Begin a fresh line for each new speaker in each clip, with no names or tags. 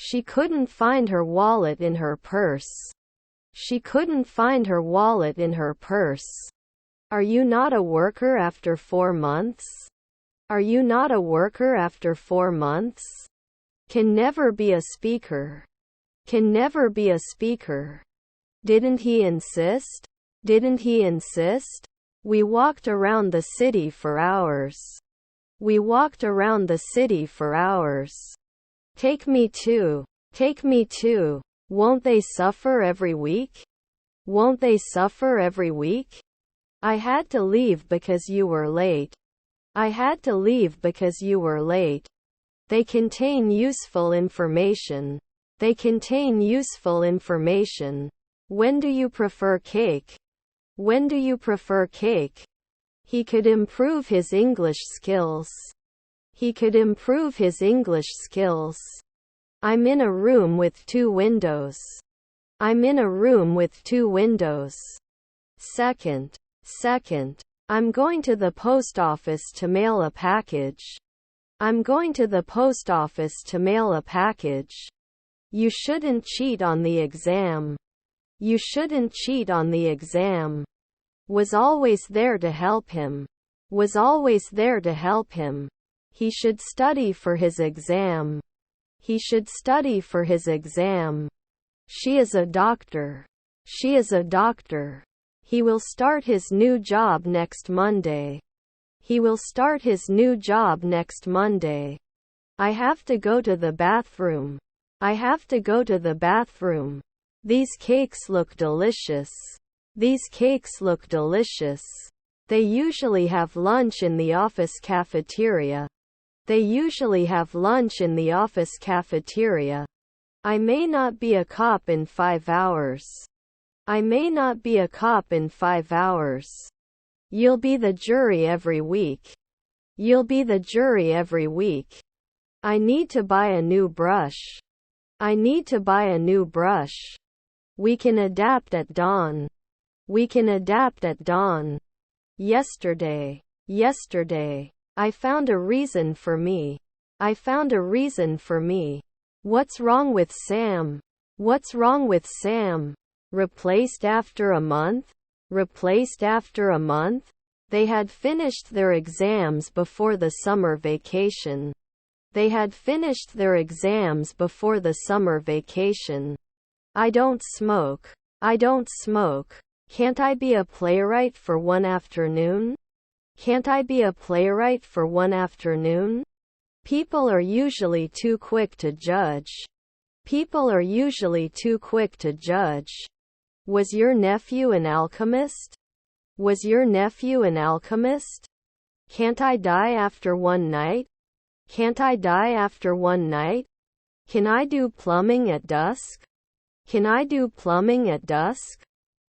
She couldn't find her wallet in her purse. She couldn't find her wallet in her purse. Are you not a worker after 4 months? Are you not a worker after 4 months? Can never be a speaker. Can never be a speaker. Didn't he insist? Didn't he insist? We walked around the city for hours. We walked around the city for hours. Take me too. Take me too. Won't they suffer every week? Won't they suffer every week? I had to leave because you were late. I had to leave because you were late. They contain useful information. They contain useful information. When do you prefer cake? When do you prefer cake? He could improve his English skills. He could improve his English skills. I'm in a room with 2 windows. I'm in a room with 2 windows. Second. I'm going to the post office to mail a package. I'm going to the post office to mail a package. You shouldn't cheat on the exam. You shouldn't cheat on the exam. Was always there to help him. Was always there to help him. He should study for his exam. He should study for his exam. She is a doctor. She is a doctor. He will start his new job next Monday. He will start his new job next Monday. I have to go to the bathroom. I have to go to the bathroom. These cakes look delicious. These cakes look delicious. They usually have lunch in the office cafeteria. They usually have lunch in the office cafeteria. I may not be a cop in 5 hours. I may not be a cop in 5 hours. You'll be the jury every week. You'll be the jury every week. I need to buy a new brush. I need to buy a new brush. We can adapt at dawn. We can adapt at dawn. Yesterday. Yesterday. I found a reason for me. I found a reason for me. What's wrong with Sam? What's wrong with Sam? Replaced after a month? Replaced after a month? They had finished their exams before the summer vacation. They had finished their exams before the summer vacation. I don't smoke. I don't smoke. Can't I be a playwright for one afternoon? Can't I be a playwright for one afternoon? People are usually too quick to judge. People are usually too quick to judge. Was your nephew an alchemist? Was your nephew an alchemist? Can't I die after one night? Can't I die after one night? Can I do plumbing at dusk? Can I do plumbing at dusk?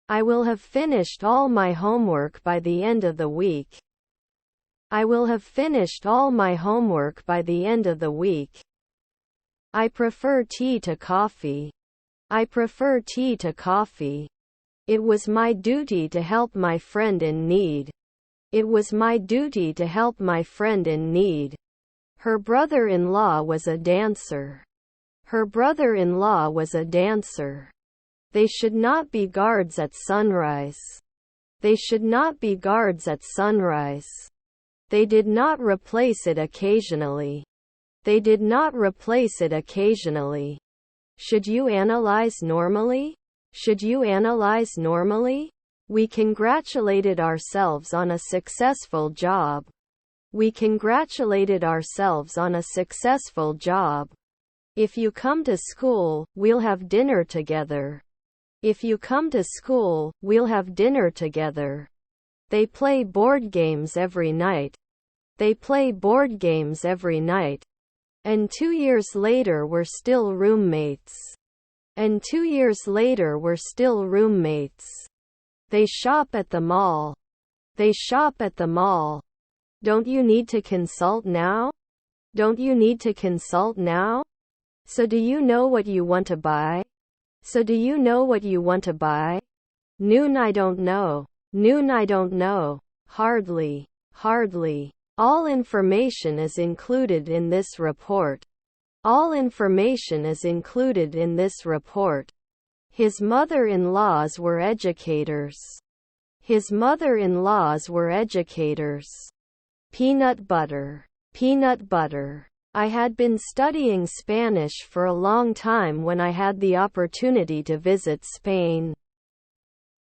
I will have finished all my homework by the end of the week. I will have finished all my homework by the end of the week. I prefer tea to coffee. I prefer tea to coffee. It was my duty to help my friend in need. It was my duty to help my friend in need. Her brother-in-law was a dancer. Her brother-in-law was a dancer. They should not be guards at sunrise. They should not be guards at sunrise. They did not replace it occasionally. They did not replace it occasionally. Should you analyze normally? Should you analyze normally? We congratulated ourselves on a successful job. We congratulated ourselves on a successful job. If you come to school, we'll have dinner together. If you come to school, we'll have dinner together. They play board games every night. They play board games every night. And 2 years later we're still roommates. And 2 years later we're still roommates. They shop at the mall. They shop at the mall. Don't you need to consult now? Don't you need to consult now? So do you know what you want to buy? So do you know what you want to buy? Noon, I don't know. Noon, I don't know. Hardly. Hardly. All information is included in this report. All information is included in this report. His mother-in-laws were educators. His mother-in-laws were educators. Peanut butter. Peanut butter. I had been studying Spanish for a long time when I had the opportunity to visit Spain.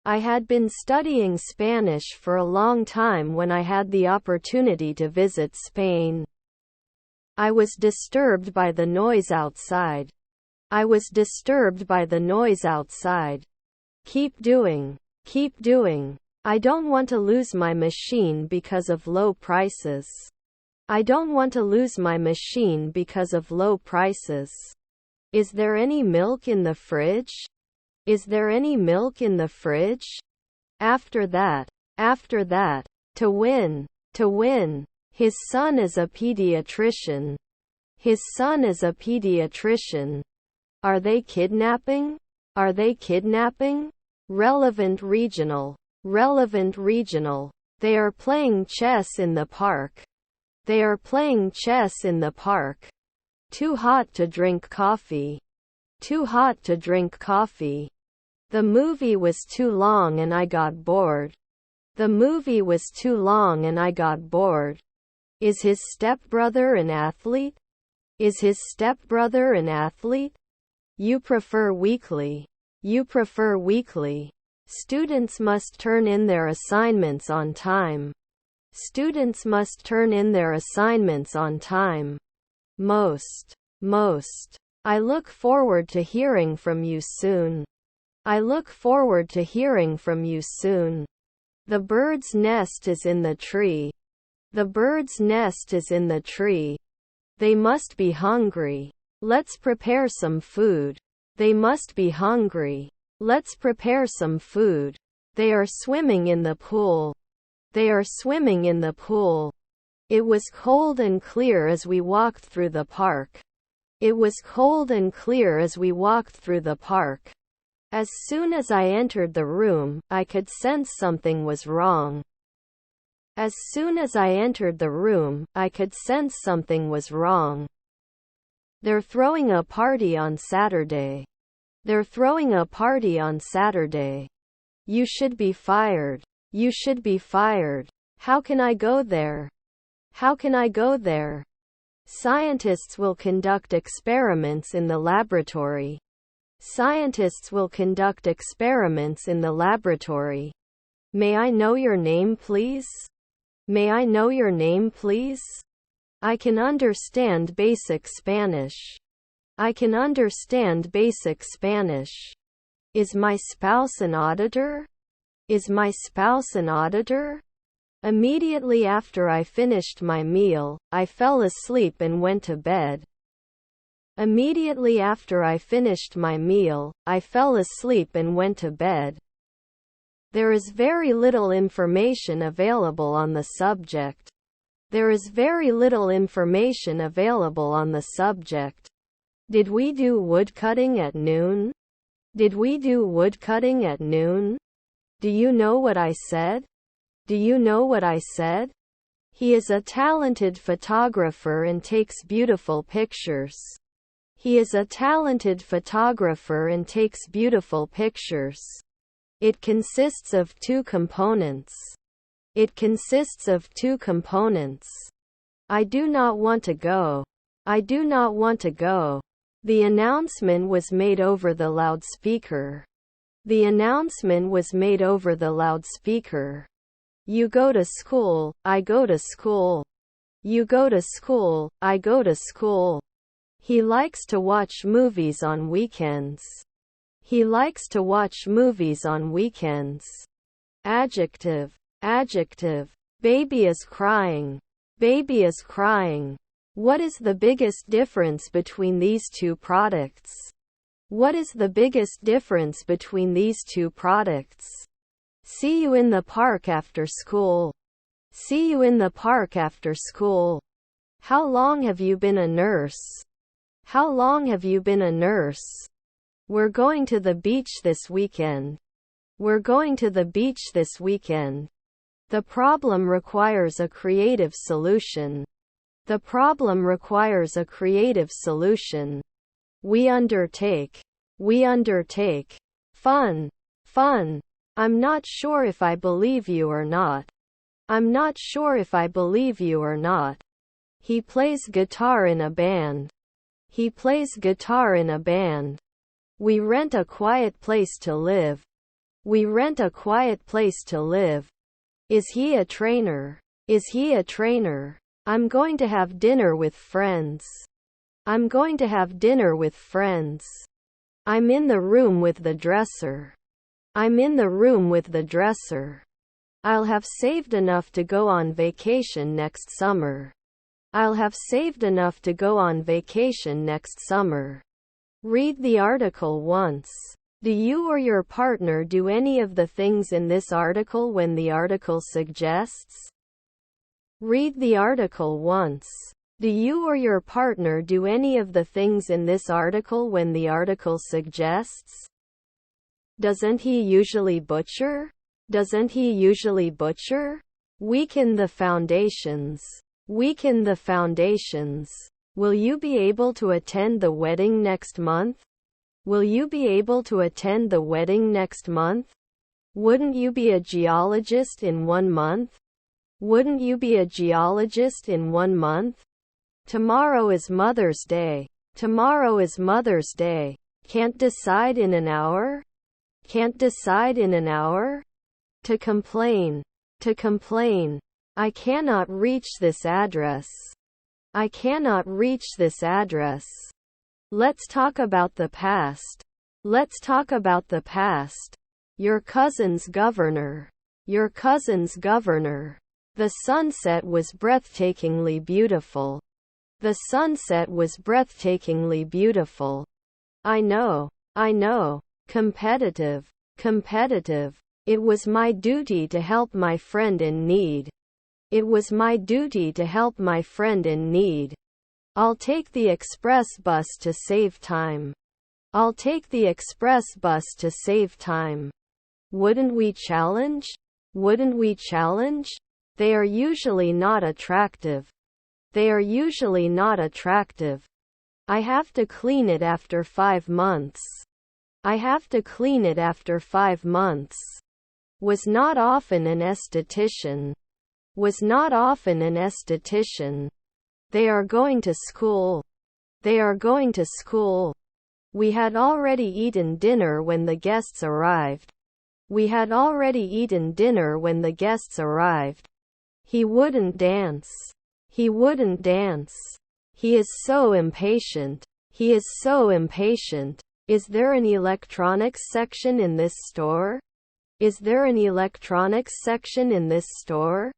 I had been studying Spanish for a long time when I had the opportunity to visit Spain. I was disturbed by the noise outside. I was disturbed by the noise outside. Keep doing. Keep doing. I don't want to lose my machine because of low prices. I don't want to lose my machine because of low prices. Is there any milk in the fridge? Is there any milk in the fridge? After that. After that. To win. To win. His son is a pediatrician. His son is a pediatrician. Are they kidnapping? Are they kidnapping? Relevant regional. Relevant regional. They are playing chess in the park. They are playing chess in the park. Too hot to drink coffee. Too hot to drink coffee. The movie was too long and I got bored. The movie was too long and I got bored. Is his stepbrother an athlete? Is his stepbrother an athlete? You prefer weekly. You prefer weekly. Students must turn in their assignments on time. Students must turn in their assignments on time. Most. Most. I look forward to hearing from you soon. I look forward to hearing from you soon. The bird's nest is in the tree. The bird's nest is in the tree. They must be hungry. Let's prepare some food. They must be hungry. Let's prepare some food. They are swimming in the pool. They are swimming in the pool. It was cold and clear as we walked through the park. It was cold and clear as we walked through the park. As soon as I entered the room, I could sense something was wrong. As soon as I entered the room, I could sense something was wrong. They're throwing a party on Saturday. They're throwing a party on Saturday. You should be fired. You should be fired. How can I go there? How can I go there? Scientists will conduct experiments in the laboratory. Scientists will conduct experiments in the laboratory. May I know your name, please? May I know your name, please? I can understand basic Spanish. I can understand basic Spanish. Is my spouse an auditor? Is my spouse an auditor? Immediately after I finished my meal, I fell asleep and went to bed. Immediately after I finished my meal, I fell asleep and went to bed. There is very little information available on the subject. There is very little information available on the subject. Did we do woodcutting at noon? Did we do woodcutting at noon? Do you know what I said? Do you know what I said? He is a talented photographer and takes beautiful pictures. He is a talented photographer and takes beautiful pictures. It consists of two components. It consists of two components. I do not want to go. I do not want to go. The announcement was made over the loudspeaker. The announcement was made over the loudspeaker. You go to school, I go to school. You go to school, I go to school. He likes to watch movies on weekends. He likes to watch movies on weekends. Adjective. Adjective. Baby is crying. Baby is crying. What is the biggest difference between these two products? What is the biggest difference between these two products? See you in the park after school. See you in the park after school. How long have you been a nurse? How long have you been a nurse? We're going to the beach this weekend. We're going to the beach this weekend. The problem requires a creative solution. The problem requires a creative solution. We undertake. We undertake. Fun. Fun. I'm not sure if I believe you or not. I'm not sure if I believe you or not. He plays guitar in a band. He plays guitar in a band. We rent a quiet place to live. We rent a quiet place to live. Is he a trainer? Is he a trainer? I'm going to have dinner with friends. I'm going to have dinner with friends. I'm in the room with the dresser. I'm in the room with the dresser. I'll have saved enough to go on vacation next summer. I'll have saved enough to go on vacation next summer. Read the article once. Do you or your partner do any of the things in this article when the article suggests? Read the article once. Do you or your partner do any of the things in this article when the article suggests? Doesn't he usually butcher? Doesn't he usually butcher? Weaken the foundations. Weaken the foundations. Will you be able to attend the wedding next month? Will you be able to attend the wedding next month? Wouldn't you be a geologist in 1 month? Wouldn't you be a geologist in 1 month? Tomorrow is Mother's Day. Tomorrow is Mother's Day. Can't decide in an hour? Can't decide in an hour? To complain. To complain. I cannot reach this address. I cannot reach this address. Let's talk about the past. Let's talk about the past. Your cousin's governor. Your cousin's governor. The sunset was breathtakingly beautiful. The sunset was breathtakingly beautiful. I know. I know. Competitive. Competitive. It was my duty to help my friend in need. It was my duty to help my friend in need. I'll take the express bus to save time. I'll take the express bus to save time. Wouldn't we challenge? Wouldn't we challenge? They are usually not attractive. They are usually not attractive. I have to clean it after 5 months. I have to clean it after 5 months. Was not often an esthetician. Was not often an esthetician. They are going to school. They are going to school. We had already eaten dinner when the guests arrived. We had already eaten dinner when the guests arrived. He wouldn't dance. He wouldn't dance. He is so impatient. He is so impatient. Is there an electronics section in this store? Is there an electronics section in this store?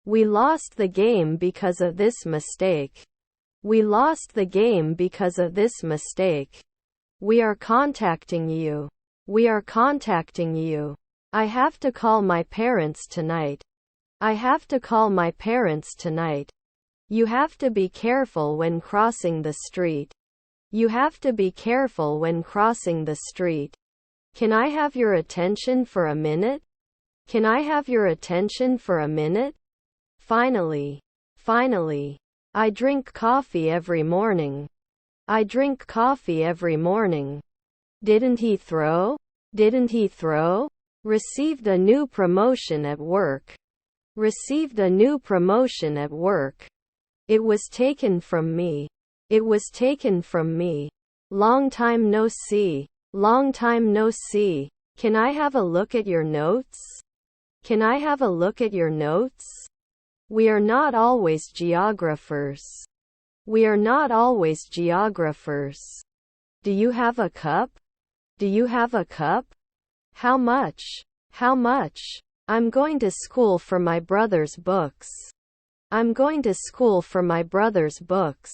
We lost the game because of this mistake. We lost the game because of this mistake. We are contacting you. We are contacting you. I have to call my parents tonight. I have to call my parents tonight. You have to be careful when crossing the street. You have to be careful when crossing the street. Can I have your attention for a minute? Can I have your attention for a minute? Finally. Finally. I drink coffee every morning. I drink coffee every morning. Didn't he throw? Didn't he throw? Received a new promotion at work. Received a new promotion at work. It was taken from me. It was taken from me. Long time no see. Long time no see. Can I have a look at your notes? Can I have a look at your notes? We are not always geographers. We are not always geographers. Do you have a cup? Do you have a cup? How much? How much? I'm going to school for my brother's books. I'm going to school for my brother's books.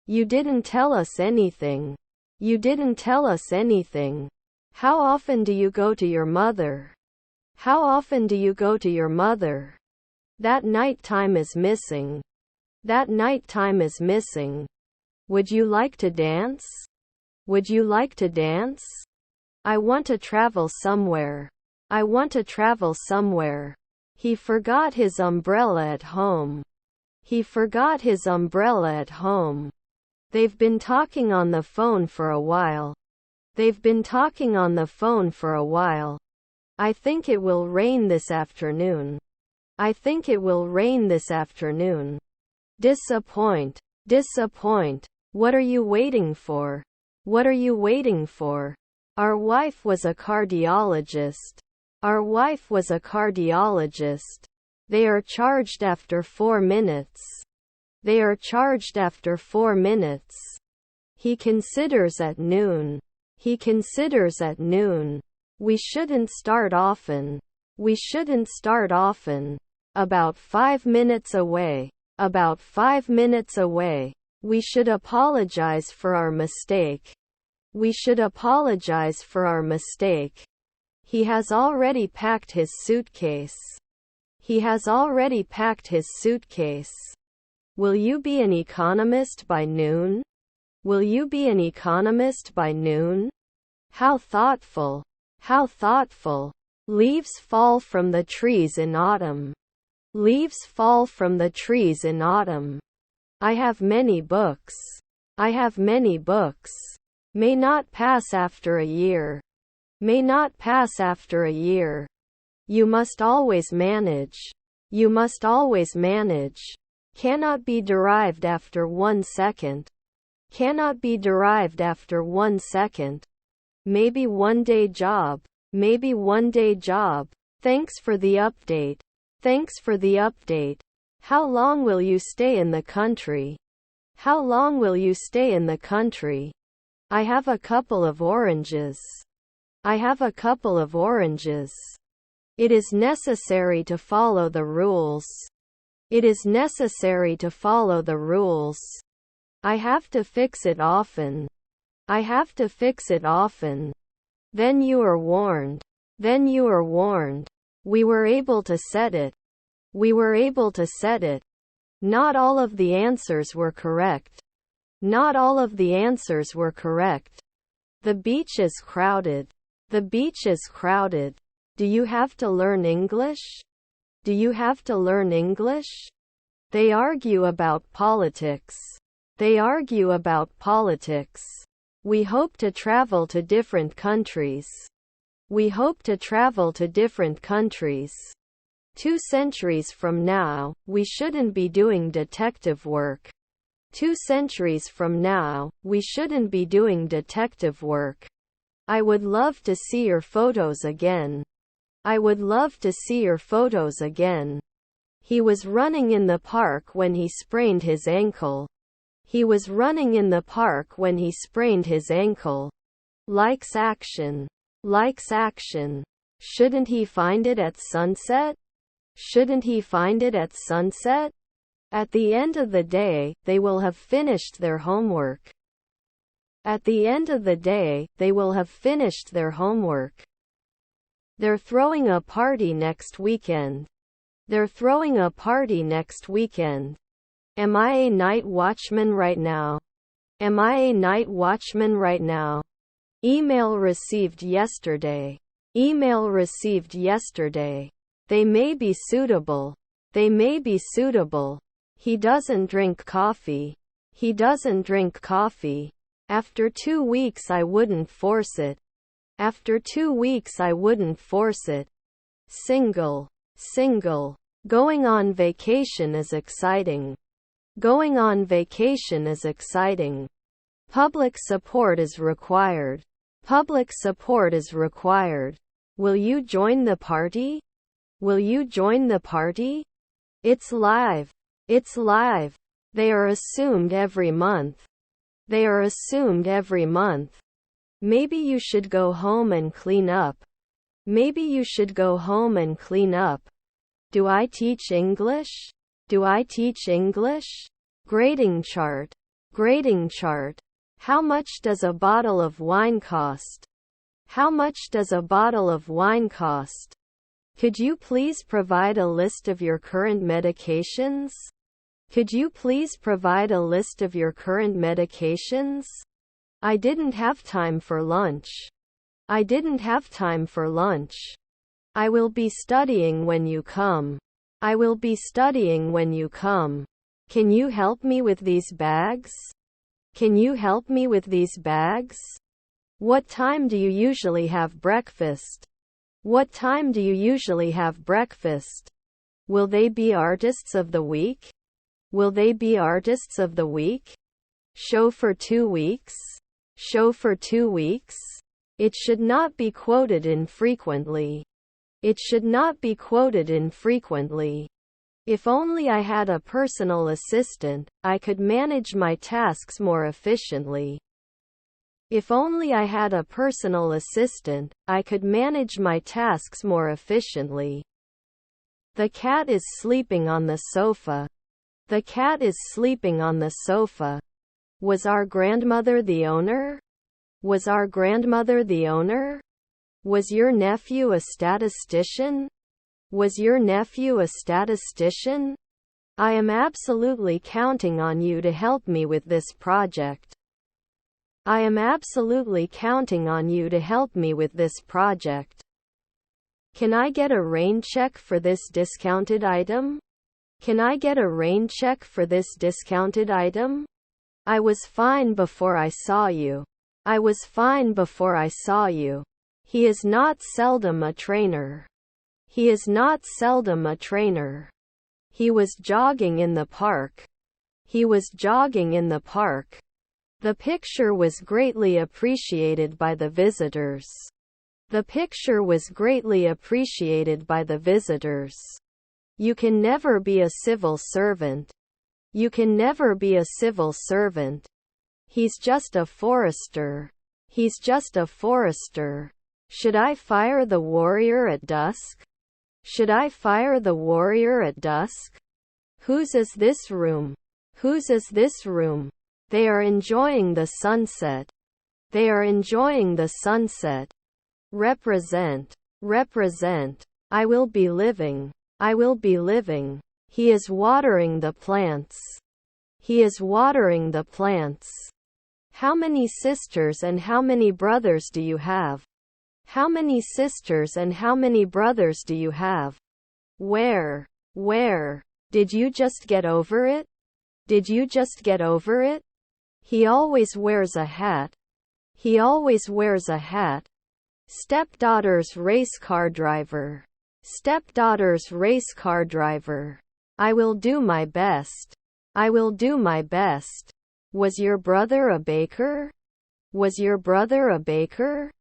You didn't tell us anything. You didn't tell us anything. How often do you go to your mother? How often do you go to your mother? That night time is missing. That night time is missing. Would you like to dance? Would you like to dance? I want to travel somewhere. I want to travel somewhere. He forgot his umbrella at home. He forgot his umbrella at home. They've been talking on the phone for a while. They've been talking on the phone for a while. I think it will rain this afternoon. I think it will rain this afternoon. Disappoint. Disappoint. What are you waiting for? What are you waiting for? Our wife was a cardiologist. Our wife was a cardiologist. They are charged after 4 minutes. They are charged after 4 minutes. He considers at noon. He considers at noon. We shouldn't start often. We shouldn't start often. About 5 minutes away. About 5 minutes away. We should apologize for our mistake. We should apologize for our mistake. He has already packed his suitcase. He has already packed his suitcase. Will you be an economist by noon? Will you be an economist by noon? How thoughtful. How thoughtful. Leaves fall from the trees in autumn. Leaves fall from the trees in autumn. I have many books. I have many books. May not pass after a year. May not pass after a year. You must always manage. You must always manage. Cannot be derived after 1 second. Cannot be derived after 1 second. Maybe one day job. Maybe one day job. Thanks for the update. Thanks for the update. How long will you stay in the country? How long will you stay in the country? I have a couple of oranges. I have a couple of oranges. It is necessary to follow the rules. It is necessary to follow the rules. I have to fix it often. I have to fix it often. Then you are warned. Then you are warned. We were able to set it. We were able to set it. Not all of the answers were correct. Not all of the answers were correct. The beach is crowded. The beach is crowded. Do you have to learn English? Do you have to learn English? They argue about politics. They argue about politics. We hope to travel to different countries. We hope to travel to different countries. 2 centuries from now, we shouldn't be doing detective work. 2 centuries from now, we shouldn't be doing detective work. I would love to see your photos again. I would love to see your photos again. He was running in the park when he sprained his ankle. He was running in the park when he sprained his ankle. Likes action. Likes action. Shouldn't he find it at sunset? Shouldn't he find it at sunset? At the end of the day, they will have finished their homework. At the end of the day, they will have finished their homework. They're throwing a party next weekend. They're throwing a party next weekend. Am I a night watchman right now? Am I a night watchman right now? Email received yesterday. Email received yesterday. They may be suitable. They may be suitable. He doesn't drink coffee. He doesn't drink coffee. After 2 weeks I wouldn't force it. After 2 weeks I wouldn't force it. Single. Single. Going on vacation is exciting. Going on vacation is exciting. Public support is required. Public support is required. Will you join the party? Will you join the party? It's live. It's live. They are assumed every month. They are assumed every month. Maybe you should go home and clean up. Maybe you should go home and clean up. Do I teach English? Do I teach English? Grading chart. Grading chart. How much does a bottle of wine cost? How much does a bottle of wine cost? Could you please provide a list of your current medications? Could you please provide a list of your current medications? I didn't have time for lunch. I didn't have time for lunch. I will be studying when you come. I will be studying when you come. Can you help me with these bags? Can you help me with these bags? What time do you usually have breakfast? What time do you usually have breakfast? Will they be artists of the week? Will they be artists of the week? Show for 2 weeks? Show for 2 weeks? It should not be quoted infrequently. It should not be quoted infrequently. If only I had a personal assistant, I could manage my tasks more efficiently. If only I had a personal assistant, I could manage my tasks more efficiently. The cat is sleeping on the sofa. The cat is sleeping on the sofa. Was our grandmother the owner? Was our grandmother the owner? Was your nephew a statistician? Was your nephew a statistician? I am absolutely counting on you to help me with this project. I am absolutely counting on you to help me with this project. Can I get a rain check for this discounted item? Can I get a rain check for this discounted item? I was fine before I saw you. I was fine before I saw you. He is not seldom a trainer. He is not seldom a trainer. He was jogging in the park. He was jogging in the park. The picture was greatly appreciated by the visitors. The picture was greatly appreciated by the visitors. You can never be a civil servant. You can never be a civil servant. He's just a forester. He's just a forester. Should I fire the warrior at dusk? Should I fire the warrior at dusk? Whose is this room? Whose is this room? They are enjoying the sunset. They are enjoying the sunset. Represent. Represent. I will be living. I will be living. He is watering the plants. He is watering the plants. How many sisters and how many brothers do you have? How many sisters and how many brothers do you have? Where? Where? Did you just get over it? Did you just get over it? He always wears a hat. He always wears a hat. Stepdaughter's race car driver. Stepdaughter's race car driver. I will do my best. I will do my best. Was your brother a baker? Was your brother a baker?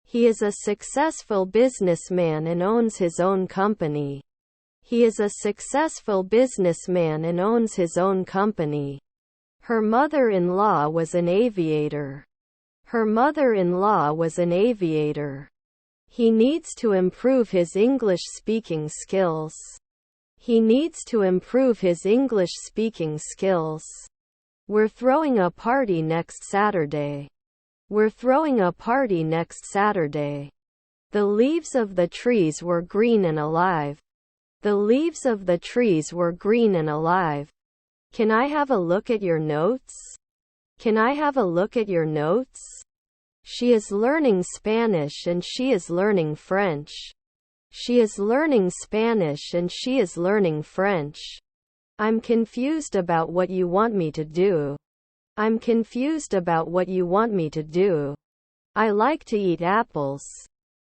He is a successful businessman and owns his own company. He is a successful businessman and owns his own company. Her mother-in-law was an aviator. Her mother-in-law was an aviator. He needs to improve his English speaking skills. He needs to improve his English speaking skills. We're throwing a party next Saturday. We're throwing a party next Saturday. The leaves of the trees were green and alive. The leaves of the trees were green and alive. Can I have a look at your notes? Can I have a look at your notes? She is learning Spanish and she is learning French. She is learning Spanish and she is learning French. I'm confused about what you want me to do. I'm confused about what you want me to do. I like to eat apples.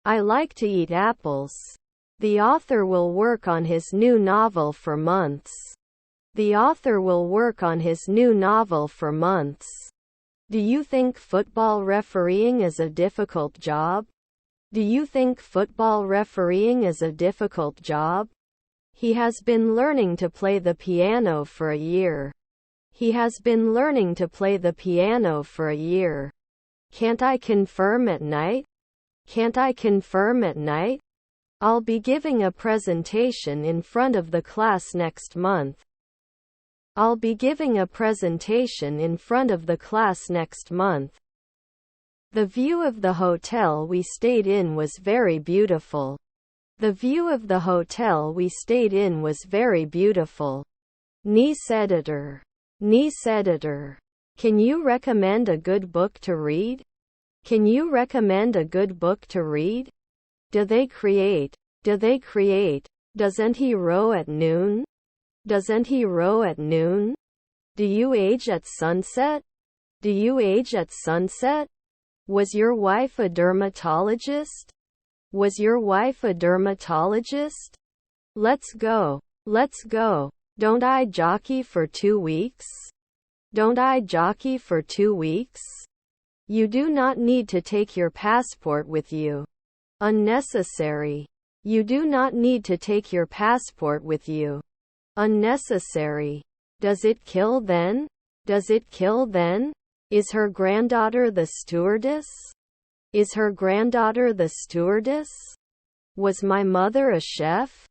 I like to eat apples. The author will work on his new novel for months. The author will work on his new novel for months. Do you think football refereeing is a difficult job? Do you think football refereeing is a difficult job? He has been learning to play the piano for a year. He has been learning to play the piano for a year. Can't I confirm at night? Can't I confirm at night? I'll be giving a presentation in front of the class next month. I'll be giving a presentation in front of the class next month. The view of the hotel we stayed in was very beautiful. The view of the hotel we stayed in was very beautiful. Niece editor. Niece editor. Can you recommend a good book to read? Can you recommend a good book to read? Do they create? Do they create? Doesn't he row at noon? Doesn't he row at noon? Do you age at sunset? Do you age at sunset? Was your wife a dermatologist? Was your wife a dermatologist? Let's go. Let's go. Don't I jockey for 2 weeks? Don't I jockey for 2 weeks? You do not need to take your passport with you. Unnecessary. You do not need to take your passport with you. Unnecessary. Does it kill then? Does it kill then? Is her granddaughter the stewardess? Is her granddaughter the stewardess? Was my mother a chef?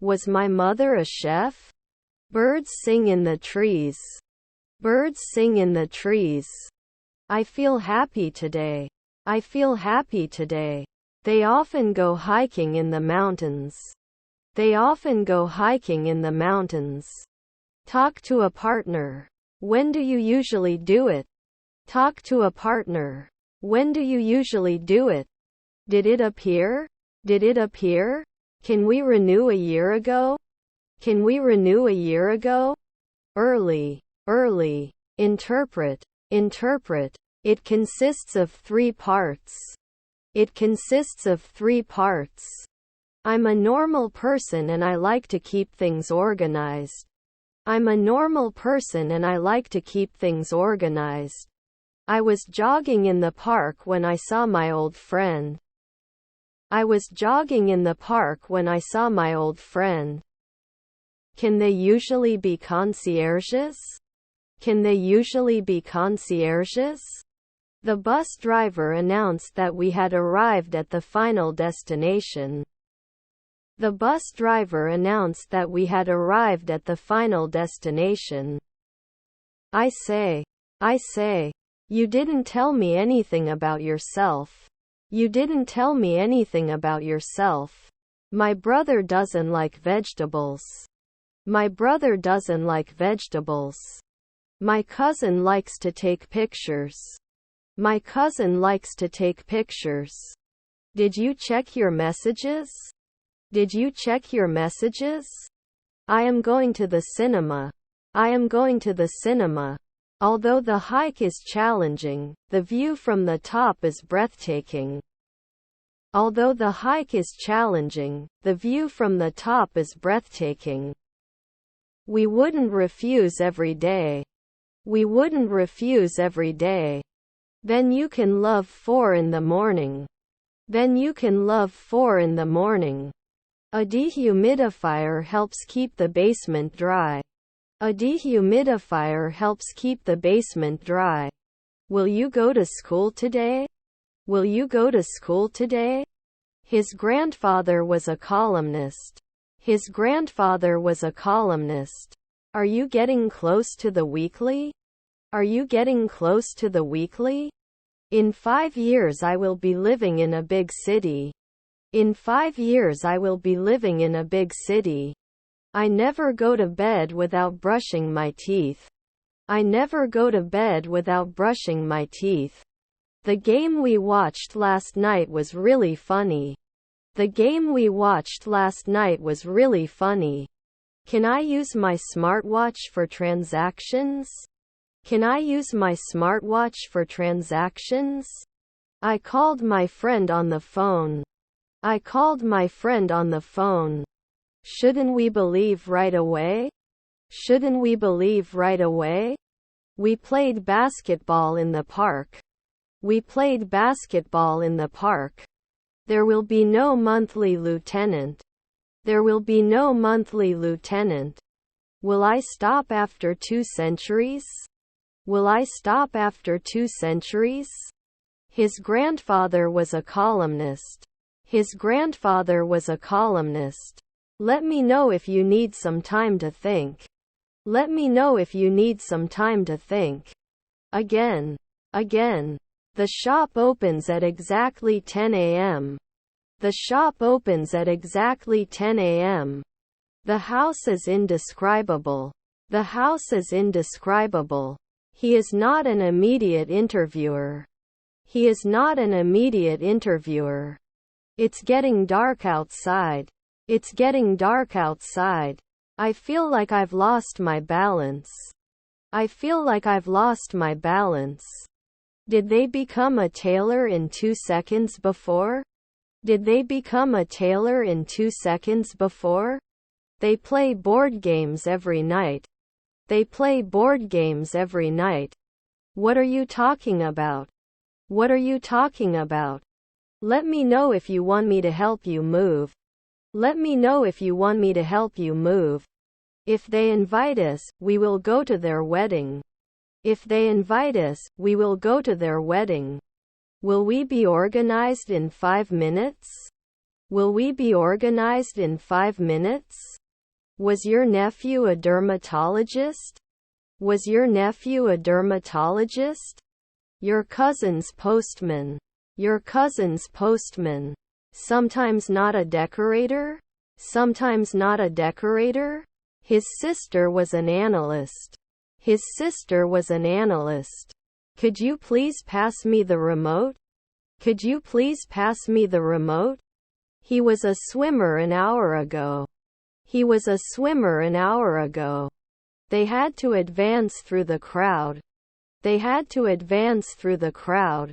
Was my mother a chef? Birds sing in the trees. Birds sing in the trees. I feel happy today. I feel happy today. They often go hiking in the mountains. They often go hiking in the mountains. Talk to a partner. When do you usually do it? Talk to a partner. When do you usually do it? Did it appear? Did it appear? Can we renew a year ago? Can we renew a year ago? Early. Early. Interpret. Interpret. It consists of 3 parts. It consists of 3 parts. I'm a normal person and I like to keep things organized. I'm a normal person and I like to keep things organized. I was jogging in the park when I saw my old friend. I was jogging in the park when I saw my old friend. Can they usually be concierges? Can they usually be concierges? The bus driver announced that we had arrived at the final destination. The bus driver announced that we had arrived at the final destination. I say, you didn't tell me anything about yourself. You didn't tell me anything about yourself. My brother doesn't like vegetables. My brother doesn't like vegetables. My cousin likes to take pictures. My cousin likes to take pictures. Did you check your messages? Did you check your messages? I am going to the cinema. I am going to the cinema. Although the hike is challenging, the view from the top is breathtaking. Although the hike is challenging, the view from the top is breathtaking. We wouldn't refuse every day. We wouldn't refuse every day. Then you can love 4 in the morning. Then you can love 4 in the morning. A dehumidifier helps keep the basement dry. A dehumidifier helps keep the basement dry. Will you go to school today? Will you go to school today? His grandfather was a columnist. His grandfather was a columnist. Are you getting close to the weekly? Are you getting close to the weekly? In 5 years I will be living in a big city. In 5 years I will be living in a big city. I never go to bed without brushing my teeth. I never go to bed without brushing my teeth. The game we watched last night was really funny. The game we watched last night was really funny. Can I use my smartwatch for transactions? Can I use my smartwatch for transactions? I called my friend on the phone. I called my friend on the phone. Shouldn't we believe right away? Shouldn't we believe right away? We played basketball in the park. We played basketball in the park. There will be no monthly lieutenant. There will be no monthly lieutenant. Will I stop after 2 centuries? Will I stop after 2 centuries? His grandfather was a columnist. His grandfather was a columnist. Let me know if you need some time to think. Let me know if you need some time to think. Again. Again. The shop opens at exactly 10 a.m. The shop opens at exactly 10 a.m. The house is indescribable. The house is indescribable. He is not an immediate interviewer. He is not an immediate interviewer. It's getting dark outside. It's getting dark outside. I feel like I've lost my balance. I feel like I've lost my balance. Did they become a tailor in 2 seconds before? Did they become a tailor in 2 seconds before? They play board games every night. They play board games every night. What are you talking about? What are you talking about? Let me know if you want me to help you move. Let me know if you want me to help you move. If they invite us, we will go to their wedding. If they invite us, we will go to their wedding. Will we be organized in 5 minutes? Will we be organized in 5 minutes? Was your nephew a dermatologist? Was your nephew a dermatologist? Your cousin's postman. Your cousin's postman. Sometimes not a decorator? Sometimes not a decorator? His sister was an analyst. His sister was an analyst. Could you please pass me the remote? Could you please pass me the remote? He was a swimmer an hour ago. He was a swimmer an hour ago. They had to advance through the crowd. They had to advance through the crowd.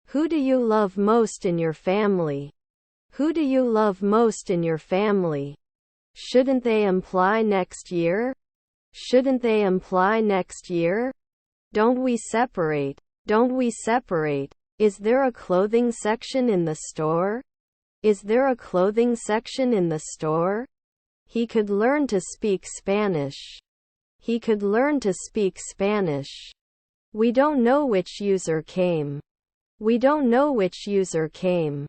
Who do you love most in your family? Who do you love most in your family? Shouldn't they imply next year? Shouldn't they imply next year? Don't we separate? Don't we separate? Is there a clothing section in the store? Is there a clothing section in the store? He could learn to speak Spanish. He could learn to speak Spanish. We don't know which user came. We don't know which user came.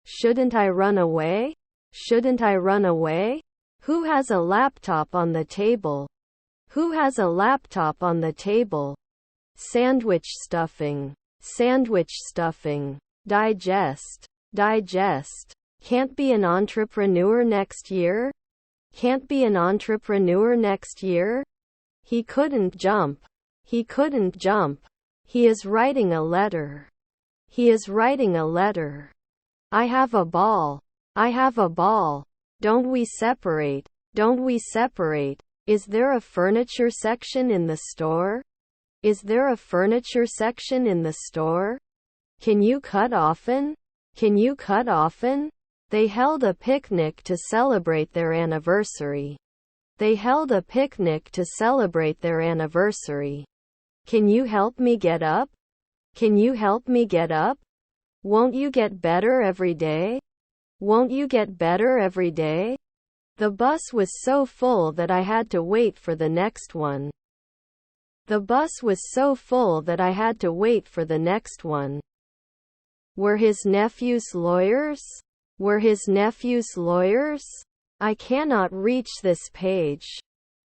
Shouldn't I run away? Shouldn't I run away? Who has a laptop on the table? Who has a laptop on the table? Sandwich stuffing. Sandwich stuffing. Digest. Digest. Can't be an entrepreneur next year? Can't be an entrepreneur next year? He couldn't jump. He couldn't jump. He is writing a letter. He is writing a letter. I have a ball. I have a ball. Don't we separate? Don't we separate? Is there a furniture section in the store? Is there a furniture section in the store? Can you cut often? Can you cut often? They held a picnic to celebrate their anniversary. They held a picnic to celebrate their anniversary. Can you help me get up? Can you help me get up? Won't you get better every day? Won't you get better every day? The bus was so full that I had to wait for the next one. The bus was so full that I had to wait for the next one. Were his nephews lawyers? Were his nephews lawyers? I cannot reach this page.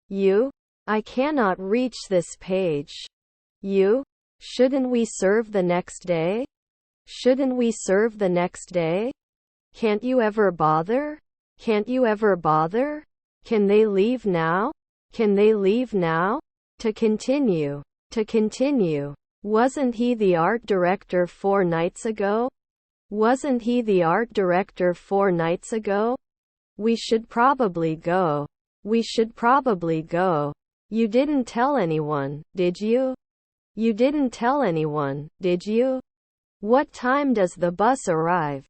You? I cannot reach this page. You? Shouldn't we serve the next day? Shouldn't we serve the next day? Can't you ever bother? Can't you ever bother? Can they leave now? Can they leave now? To continue. To continue. Wasn't he the art director 4 nights ago? Wasn't he the art director 4 nights ago? We should probably go. We should probably go. You didn't tell anyone, did you? You didn't tell anyone, did you? What time does the bus arrive?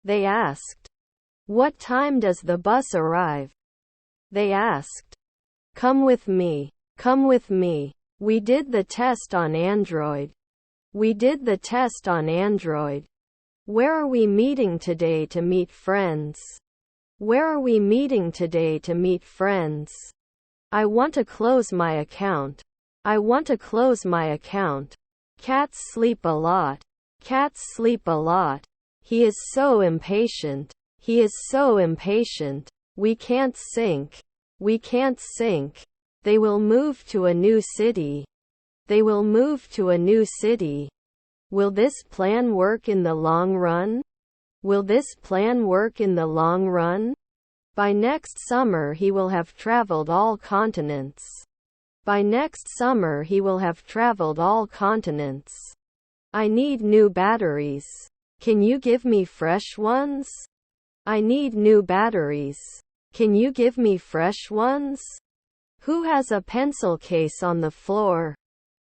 They asked. What time does the bus arrive? They asked. Come with me. Come with me. We did the test on Android. We did the test on Android. Where are we meeting today to meet friends? Where are we meeting today to meet friends? I want to close my account. I want to close my account. Cats sleep a lot. Cats sleep a lot. He is so impatient. He is so impatient. We can't sync. We can't sync. They will move to a new city. They will move to a new city. Will this plan work in the long run? Will this plan work in the long run? By next summer he will have traveled all continents. By next summer he will have traveled all continents. I need new batteries. Can you give me fresh ones? I need new batteries. Can you give me fresh ones? Who has a pencil case on the floor?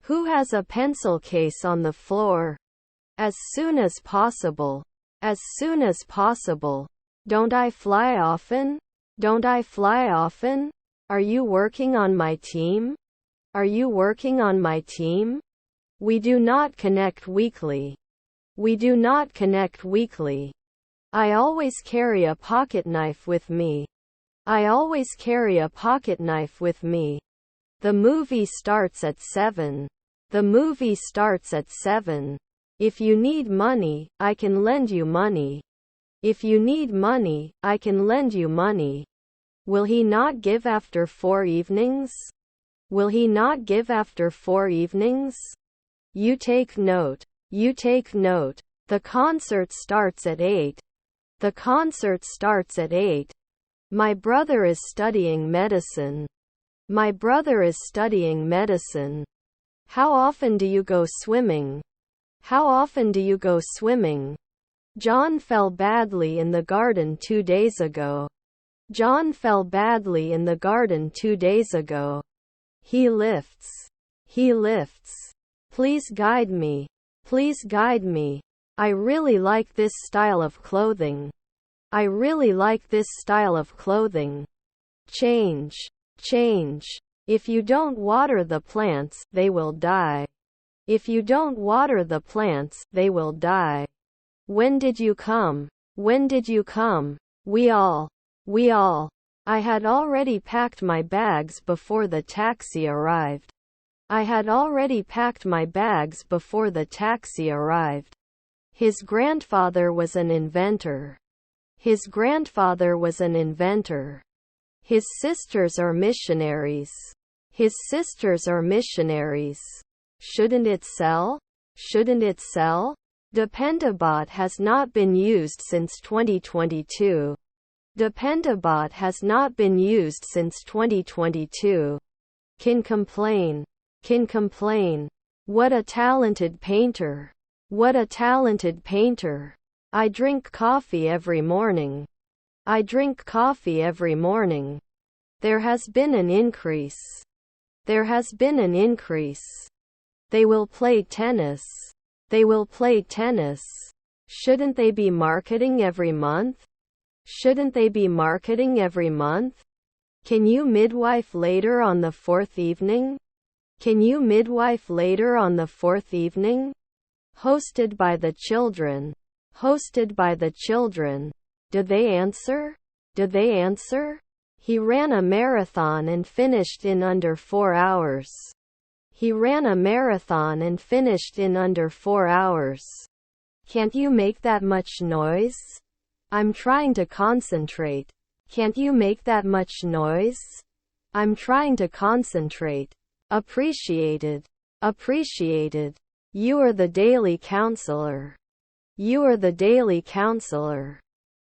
Who has a pencil case on the floor? As soon as possible. As soon as possible. Don't I fly often? Don't I fly often? Are you working on my team? Are you working on my team? We do not connect weekly. We do not connect weekly. I always carry a pocket knife with me. I always carry a pocket knife with me. The movie starts at 7. The movie starts at 7. If you need money, I can lend you money. If you need money, I can lend you money. Will he not give after 4 evenings? Will he not give after 4 evenings? You take note. You take note. The concert starts at 8. The concert starts at 8. My brother is studying medicine. My brother is studying medicine. How often do you go swimming? How often do you go swimming? John fell badly in the garden 2 days ago. John fell badly in the garden 2 days ago. He lifts. He lifts. Please guide me. Please guide me. I really like this style of clothing. I really like this style of clothing. Change. Change. If you don't water the plants, they will die. If you don't water the plants, they will die. When did you come? When did you come? We all. I had already packed my bags before the taxi arrived. I had already packed my bags before the taxi arrived. His grandfather was an inventor. His grandfather was an inventor. His sisters are missionaries. His sisters are missionaries. Shouldn't it sell? Shouldn't it sell? Dependabot has not been used since 2022. Dependabot has not been used since 2022. Can complain. Can complain. What a talented painter. What a talented painter. I drink coffee every morning. I drink coffee every morning. There has been an increase. There has been an increase. They will play tennis. They will play tennis. Shouldn't they be marketing every month? Shouldn't they be marketing every month? Can you midwife later on the 4th evening? Can you midwife later on the 4th evening? Hosted by the children. Hosted by the children. Did they answer? Did they answer? He ran a marathon and finished in under 4 hours. He ran a marathon and finished in under 4 hours. Can't you make that much noise? I'm trying to concentrate. Can't you make that much noise? I'm trying to concentrate. Appreciated. Appreciated. You are the daily counselor. You are the daily counselor.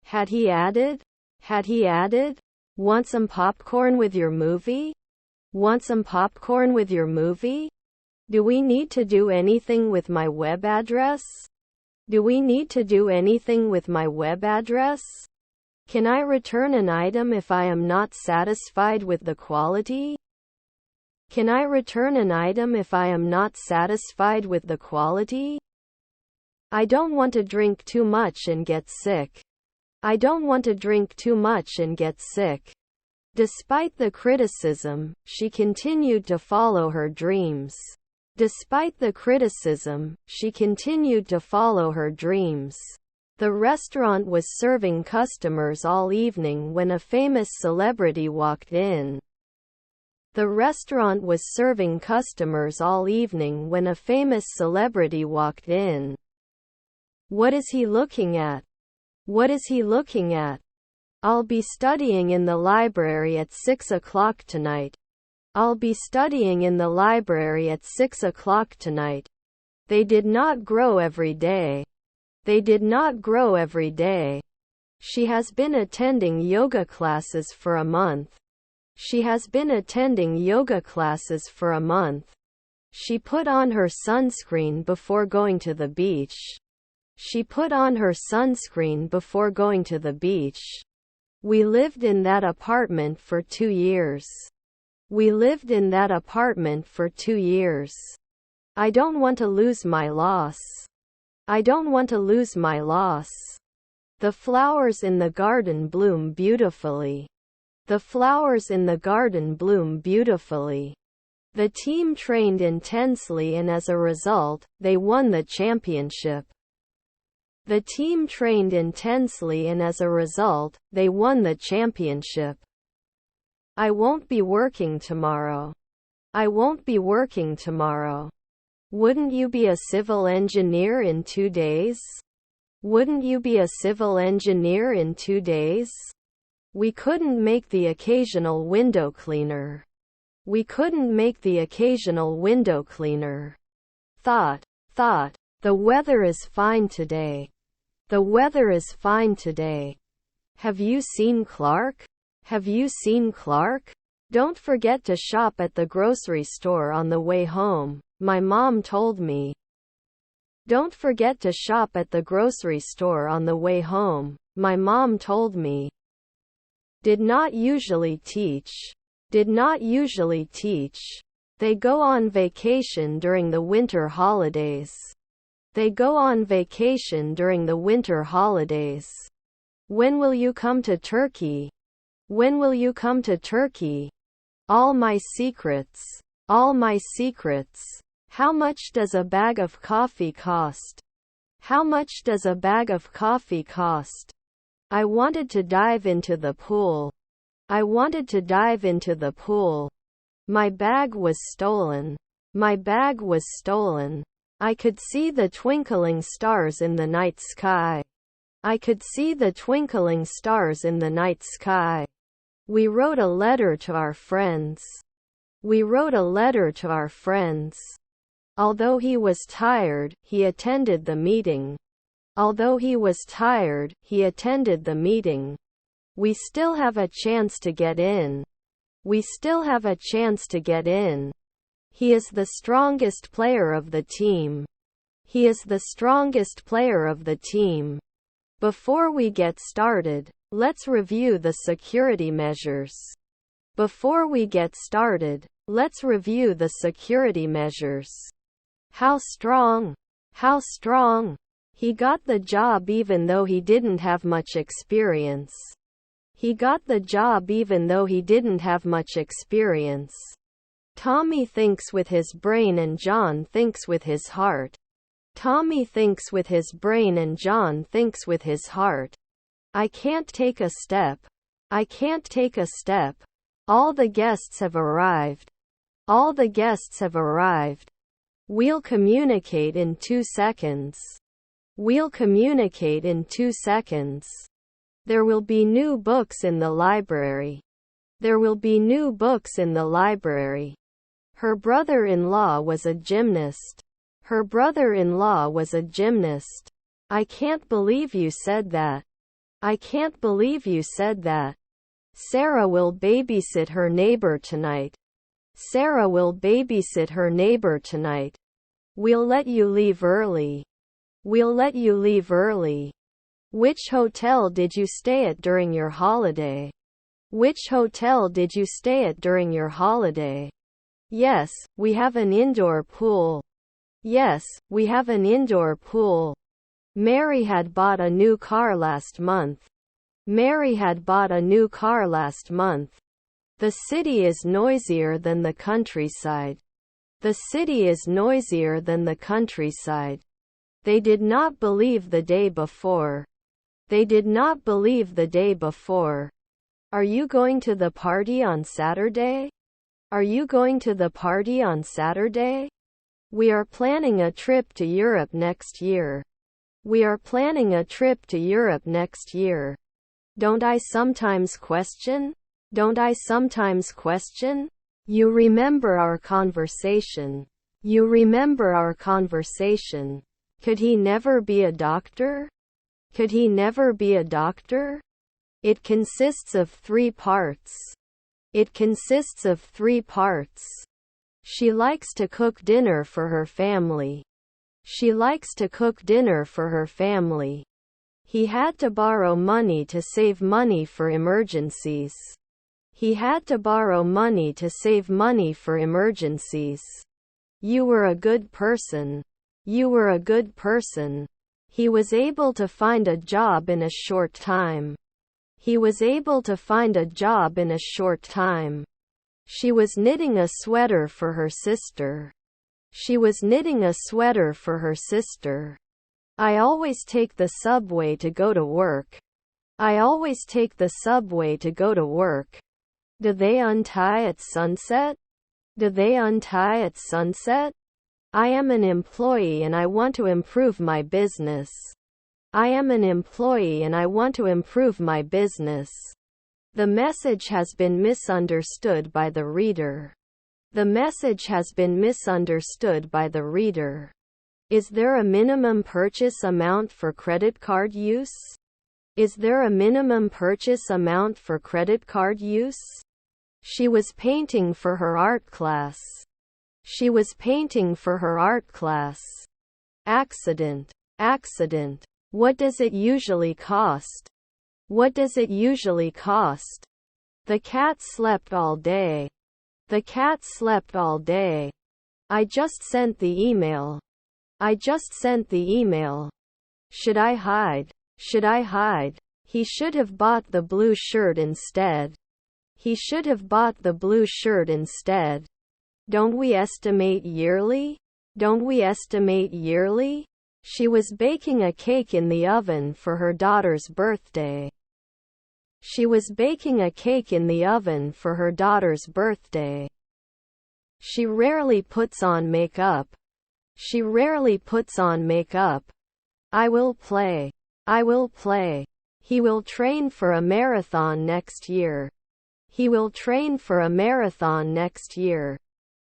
Had he added? Had he added? Want some popcorn with your movie? Want some popcorn with your movie? Do we need to do anything with my web address? Do we need to do anything with my web address? Can I return an item if I am not satisfied with the quality? Can I return an item if I am not satisfied with the quality? I don't want to drink too much and get sick. I don't want to drink too much and get sick. Despite the criticism, she continued to follow her dreams. Despite the criticism, she continued to follow her dreams. The restaurant was serving customers all evening when a famous celebrity walked in. The restaurant was serving customers all evening when a famous celebrity walked in. What is he looking at? What is he looking at? I'll be studying in the library at 6 o'clock tonight. I'll be studying in the library at 6 o'clock tonight. They did not grow every day. They did not grow every day. She has been attending yoga classes for a month. She has been attending yoga classes for a month. She put on her sunscreen before going to the beach. She put on her sunscreen before going to the beach. We lived in that apartment for 2 years. We lived in that apartment for 2 years. I don't want to lose my loss. I don't want to lose my loss. The flowers in the garden bloom beautifully. The flowers in the garden bloom beautifully. The team trained intensely and as a result, they won the championship. The team trained intensely and as a result, they won the championship. I won't be working tomorrow. I won't be working tomorrow. Wouldn't you be a civil engineer in 2 days? Wouldn't you be a civil engineer in 2 days? We couldn't make the occasional window cleaner. We couldn't make the occasional window cleaner. Thought. The weather is fine today. The weather is fine today. Have you seen Clark? Have you seen Clark? Don't forget to shop at the grocery store on the way home, my mom told me. Don't forget to shop at the grocery store on the way home, my mom told me. Did not usually teach. Did not usually teach. They go on vacation during the winter holidays. They go on vacation during the winter holidays. When will you come to Turkey? When will you come to Turkey? All my secrets. All my secrets. How much does a bag of coffee cost? How much does a bag of coffee cost? I wanted to dive into the pool. I wanted to dive into the pool. My bag was stolen. My bag was stolen. I could see the twinkling stars in the night sky. I could see the twinkling stars in the night sky. We wrote a letter to our friends. We wrote a letter to our friends. Although he was tired, he attended the meeting. Although he was tired, he attended the meeting. We still have a chance to get in. We still have a chance to get in. He is the strongest player of the team. He is the strongest player of the team. Before we get started, let's review the security measures. Before we get started, let's review the security measures. How strong? How strong? He got the job even though he didn't have much experience. He got the job even though he didn't have much experience. Tommy thinks with his brain and John thinks with his heart. Tommy thinks with his brain and John thinks with his heart. I can't take a step. I can't take a step. All the guests have arrived. All the guests have arrived. We'll communicate in 2 seconds. We'll communicate in 2 seconds. There will be new books in the library. There will be new books in the library. Her brother-in-law was a gymnast. Her brother-in-law was a gymnast. I can't believe you said that. I can't believe you said that. Sarah will babysit her neighbor tonight. Sarah will babysit her neighbor tonight. We'll let you leave early. We'll let you leave early. Which hotel did you stay at during your holiday? Which hotel did you stay at during your holiday? Yes, we have an indoor pool. Yes, we have an indoor pool. Mary had bought a new car last month. Mary had bought a new car last month. The city is noisier than the countryside. The city is noisier than the countryside. They did not believe the day before. They did not believe the day before. Are you going to the party on Saturday? Are you going to the party on Saturday? We are planning a trip to Europe next year. We are planning a trip to Europe next year. Don't I sometimes question? Don't I sometimes question? You remember our conversation. You remember our conversation. Could he never be a doctor? Could he never be a doctor? It consists of 3 parts. It consists of 3 parts. She likes to cook dinner for her family. She likes to cook dinner for her family. He had to borrow money to save money for emergencies. He had to borrow money to save money for emergencies. You were a good person. You were a good person. He was able to find a job in a short time. He was able to find a job in a short time. She was knitting a sweater for her sister. She was knitting a sweater for her sister. I always take the subway to go to work. I always take the subway to go to work. Do they untie at sunset? Do they untie at sunset? I am an employee and I want to improve my business. I am an employee and I want to improve my business. The message has been misunderstood by the reader. The message has been misunderstood by the reader. Is there a minimum purchase amount for credit card use? Is there a minimum purchase amount for credit card use? She was painting for her art class. She was painting for her art class. Accident. Accident. What does it usually cost? What does it usually cost? The cat slept all day. The cat slept all day. I just sent the email. I just sent the email. Should I hide? Should I hide? He should have bought the blue shirt instead. He should have bought the blue shirt instead. Don't we estimate yearly? Don't we estimate yearly? She was baking a cake in the oven for her daughter's birthday. She was baking a cake in the oven for her daughter's birthday. She rarely puts on makeup. She rarely puts on makeup. I will play. I will play. He will train for a marathon next year. He will train for a marathon next year.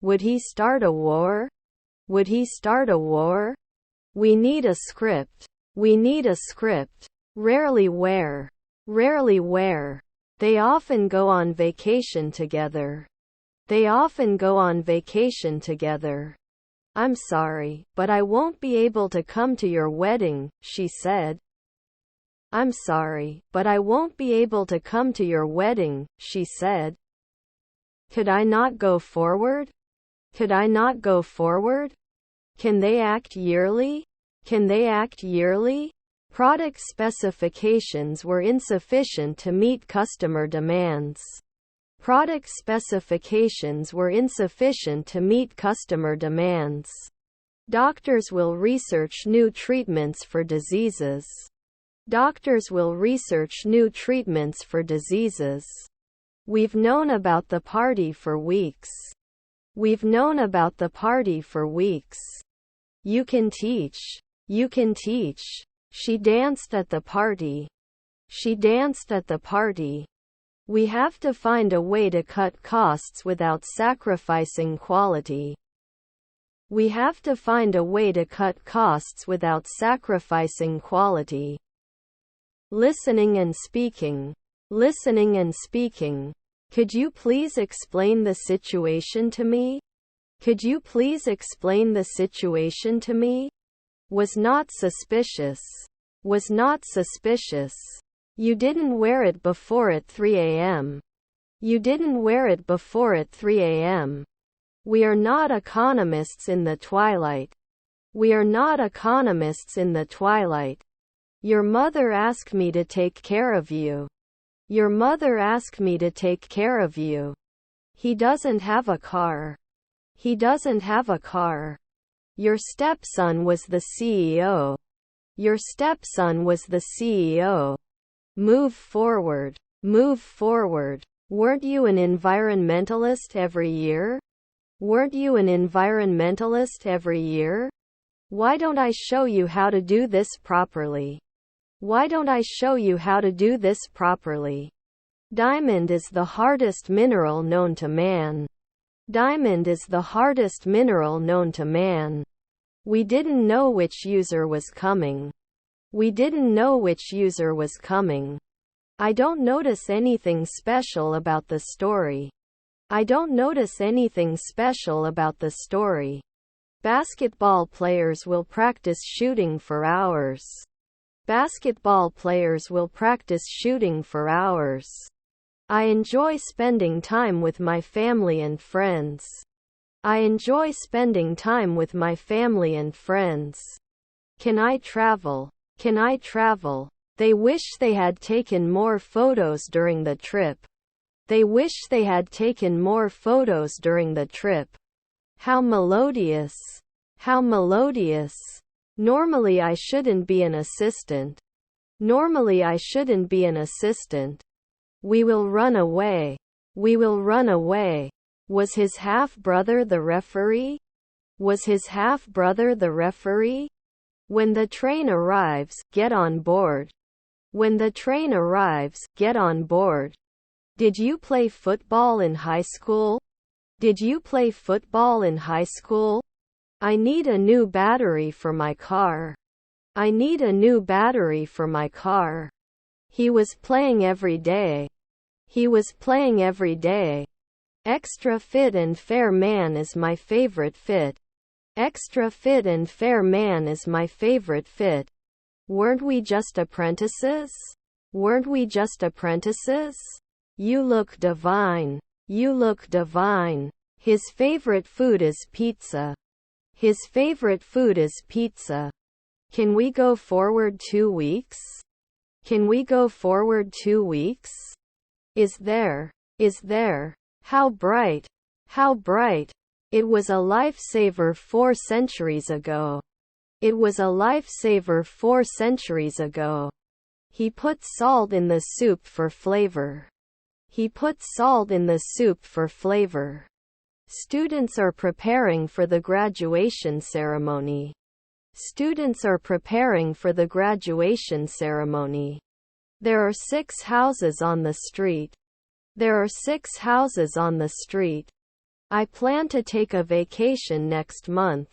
Would he start a war? Would he start a war? We need a script. We need a script. Rarely where. Rarely where. They often go on vacation together. They often go on vacation together. I'm sorry, but I won't be able to come to your wedding, she said. I'm sorry, but I won't be able to come to your wedding, she said. Could I not go forward? Could I not go forward? Can they act yearly? Can they act yearly? Product specifications were insufficient to meet customer demands. Product specifications were insufficient to meet customer demands. Doctors will research new treatments for diseases. Doctors will research new treatments for diseases. We've known about the party for weeks. We've known about the party for weeks. You can teach. You can teach. She danced at the party. She danced at the party. We have to find a way to cut costs without sacrificing quality. We have to find a way to cut costs without sacrificing quality. Listening and speaking. Listening and speaking. Could you please explain the situation to me? Could you please explain the situation to me? Was not suspicious. Was not suspicious. You didn't wear it before at 3 a.m. You didn't wear it before at 3 a.m. We are not economists in the twilight. We are not economists in the twilight. Your mother asked me to take care of you. Your mother asked me to take care of you. He doesn't have a car. He doesn't have a car. Your stepson was the CEO. Your stepson was the CEO. Move forward. Move forward. Weren't you an environmentalist every year? Weren't you an environmentalist every year? Why don't I show you how to do this properly? Why don't I show you how to do this properly? Diamond is the hardest mineral known to man. Diamond is the hardest mineral known to man. We didn't know which user was coming. We didn't know which user was coming. I don't notice anything special about the story. I don't notice anything special about the story. Basketball players will practice shooting for hours. Basketball players will practice shooting for hours. I enjoy spending time with my family and friends. I enjoy spending time with my family and friends. Can I travel? Can I travel? They wish they had taken more photos during the trip. They wish they had taken more photos during the trip. How melodious. How melodious. Normally I shouldn't be an assistant. Normally I shouldn't be an assistant. We will run away. We will run away. Was his half-brother the referee? Was his half-brother the referee? When the train arrives, get on board. When the train arrives, get on board. Did you play football in high school? Did you play football in high school? I need a new battery for my car. I need a new battery for my car. He was playing every day. He was playing every day. Extra fit and fair man is my favorite fit. Extra fit and fair man is my favorite fit. Weren't we just apprentices? Weren't we just apprentices? You look divine. You look divine. His favorite food is pizza. His favorite food is pizza. Can we go forward 2 weeks? Can we go forward 2 weeks? Is there? Is there? How bright. How bright. It was a lifesaver 4 centuries ago. It was a lifesaver 4 centuries ago. He put salt in the soup for flavor. He put salt in the soup for flavor. Students are preparing for the graduation ceremony. Students are preparing for the graduation ceremony. There are 6 houses on the street. There are 6 houses on the street. I plan to take a vacation next month.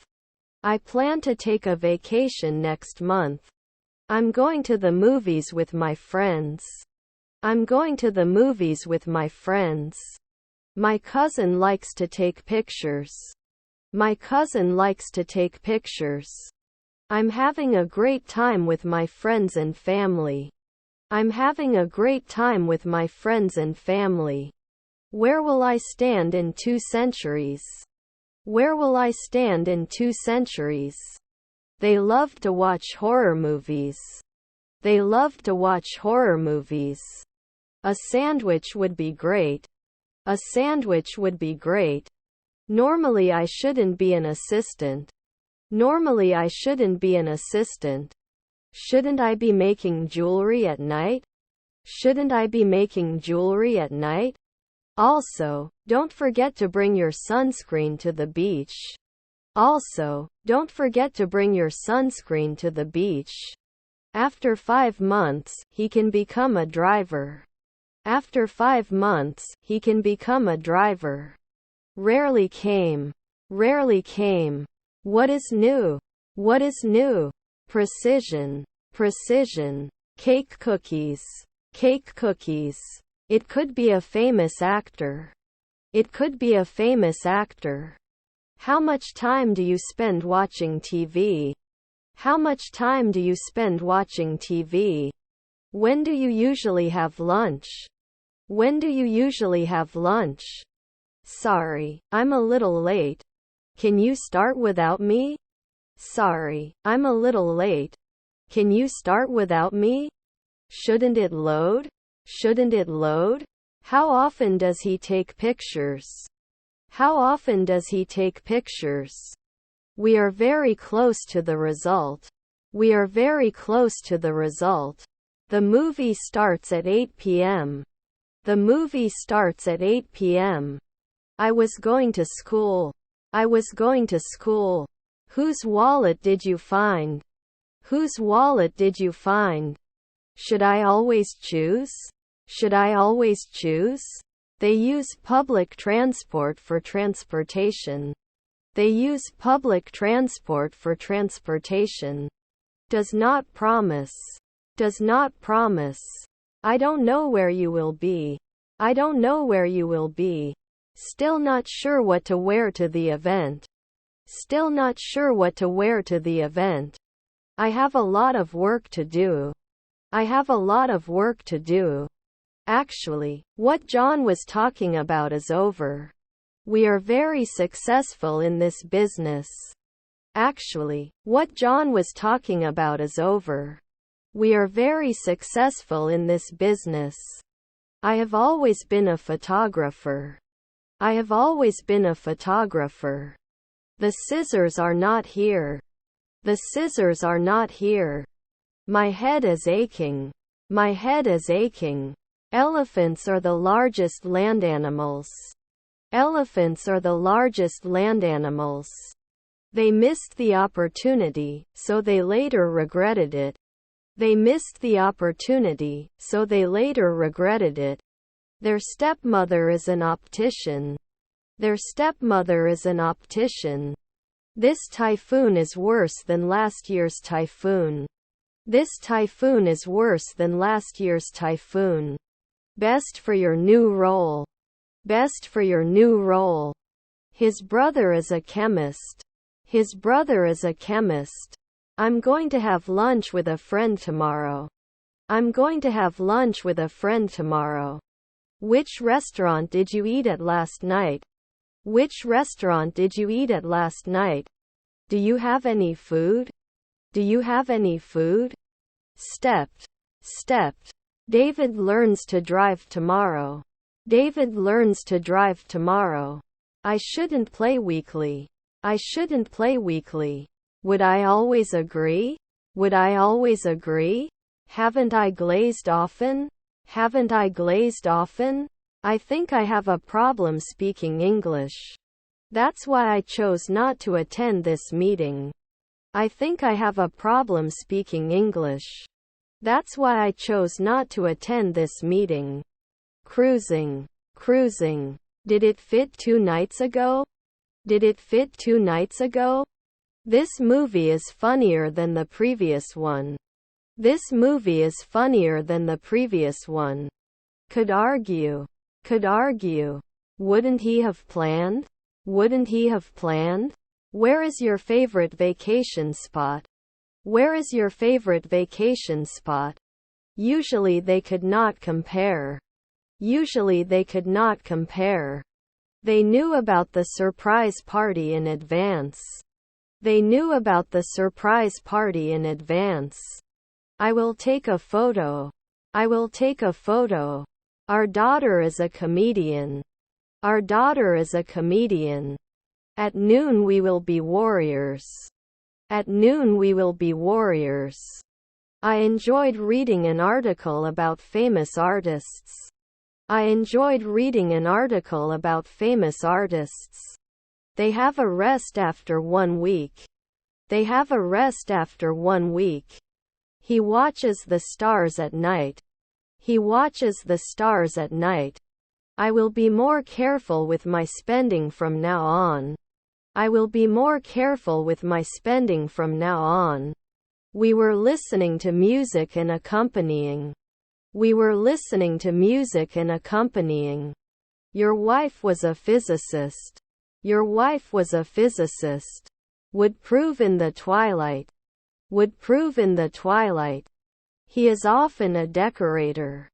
I plan to take a vacation next month. I'm going to the movies with my friends. I'm going to the movies with my friends. My cousin likes to take pictures. My cousin likes to take pictures. I'm having a great time with my friends and family. I'm having a great time with my friends and family. Where will I stand in 2 centuries? Where will I stand in 2 centuries? They love to watch horror movies. They love to watch horror movies. A sandwich would be great. A sandwich would be great. Normally I shouldn't be an assistant. Normally I shouldn't be an assistant. Shouldn't I be making jewelry at night? Shouldn't I be making jewelry at night? Also, don't forget to bring your sunscreen to the beach. Also, don't forget to bring your sunscreen to the beach. After 5 months, he can become a driver. After 5 months, he can become a driver. Rarely came. Rarely came. What is new? What is new? Precision. Precision. Cake cookies. Cake cookies. It could be a famous actor. It could be a famous actor. How much time do you spend watching TV? How much time do you spend watching TV? When do you usually have lunch? When do you usually have lunch? Sorry, I'm a little late. Can you start without me? Sorry, I'm a little late. Can you start without me? Shouldn't it load? Shouldn't it load? How often does he take pictures? How often does he take pictures? We are very close to the result. We are very close to the result. The movie starts at 8 p.m. The movie starts at 8 p.m. I was going to school. I was going to school. Whose wallet did you find? Whose wallet did you find? Should I always choose? Should I always choose? They use public transport for transportation. They use public transport for transportation. Does not promise. Does not promise. I don't know where you will be. I don't know where you will be. Still not sure what to wear to the event. Still not sure what to wear to the event. I have a lot of work to do. I have a lot of work to do. Actually, what John was talking about is over. We are very successful in this business. Actually, what John was talking about is over. We are very successful in this business. I have always been a photographer. I have always been a photographer. The scissors are not here. The scissors are not here. My head is aching. My head is aching. Elephants are the largest land animals. Elephants are the largest land animals. They missed the opportunity, so they later regretted it. They missed the opportunity, so they later regretted it. Their stepmother is an optician. Their stepmother is an optician. This typhoon is worse than last year's typhoon. This typhoon is worse than last year's typhoon. Best for your new role. Best for your new role. His brother is a chemist. His brother is a chemist. I'm going to have lunch with a friend tomorrow. I'm going to have lunch with a friend tomorrow. Which restaurant did you eat at last night? Which restaurant did you eat at last night? Do you have any food? Do you have any food? Stepped. Stepped. David learns to drive tomorrow. David learns to drive tomorrow. I shouldn't play weekly. I shouldn't play weekly. Would I always agree? Would I always agree? Haven't I glazed often? Haven't I glazed often? I think I have a problem speaking English. That's why I chose not to attend this meeting. I think I have a problem speaking English. That's why I chose not to attend this meeting. Cruising. Cruising. Did it fit 2 nights ago? Did it fit 2 nights ago? This movie is funnier than the previous one. This movie is funnier than the previous one. Could argue. Could argue. Wouldn't he have planned? Wouldn't he have planned? Where is your favorite vacation spot? Where is your favorite vacation spot? Usually they could not compare. Usually they could not compare. They knew about the surprise party in advance. They knew about the surprise party in advance. I will take a photo. I will take a photo. Our daughter is a comedian. Our daughter is a comedian. At noon we will be warriors. At noon we will be warriors. I enjoyed reading an article about famous artists. I enjoyed reading an article about famous artists. They have a rest after 1 week. They have a rest after 1 week. He watches the stars at night. He watches the stars at night. I will be more careful with my spending from now on. I will be more careful with my spending from now on. We were listening to music and accompanying. We were listening to music and accompanying. Your wife was a physicist. Your wife was a physicist. Would prove in the twilight. Would prove in the twilight. He is often a decorator.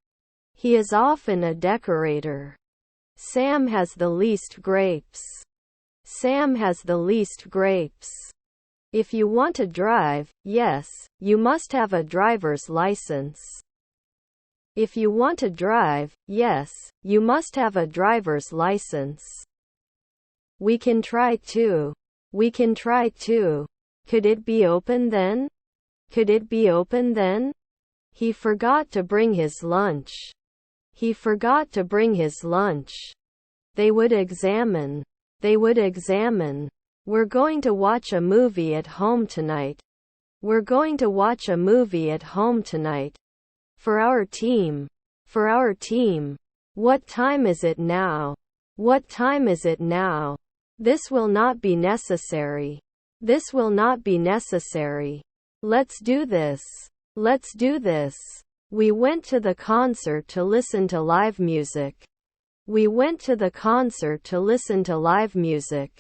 He is often a decorator. Sam has the least grapes. Sam has the least grapes. If you want to drive, yes, you must have a driver's license. If you want to drive, yes, you must have a driver's license. We can try to. We can try to. Could it be open then? Could it be open then? He forgot to bring his lunch. He forgot to bring his lunch. They would examine. They would examine. We're going to watch a movie at home tonight. We're going to watch a movie at home tonight. For our team. For our team. What time is it now? What time is it now? This will not be necessary. This will not be necessary. Let's do this. Let's do this. We went to the concert to listen to live music. We went to the concert to listen to live music.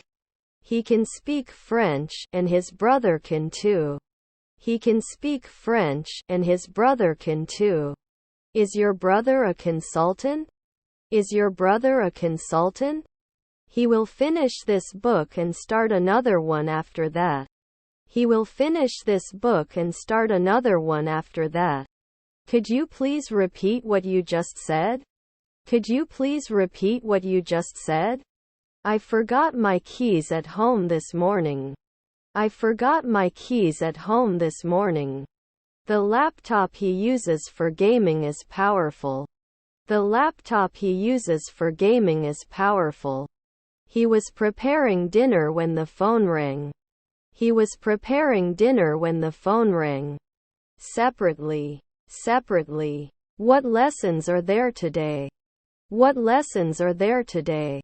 He can speak French, and his brother can too. He can speak French, and his brother can too. Is your brother a consultant? Is your brother a consultant? He will finish this book and start another one after that. He will finish this book and start another one after that. Could you please repeat what you just said? Could you please repeat what you just said? I forgot my keys at home this morning. I forgot my keys at home this morning. The laptop he uses for gaming is powerful. The laptop he uses for gaming is powerful. He was preparing dinner when the phone rang. He was preparing dinner when the phone rang. Separately. Separately. What lessons are there today? What lessons are there today?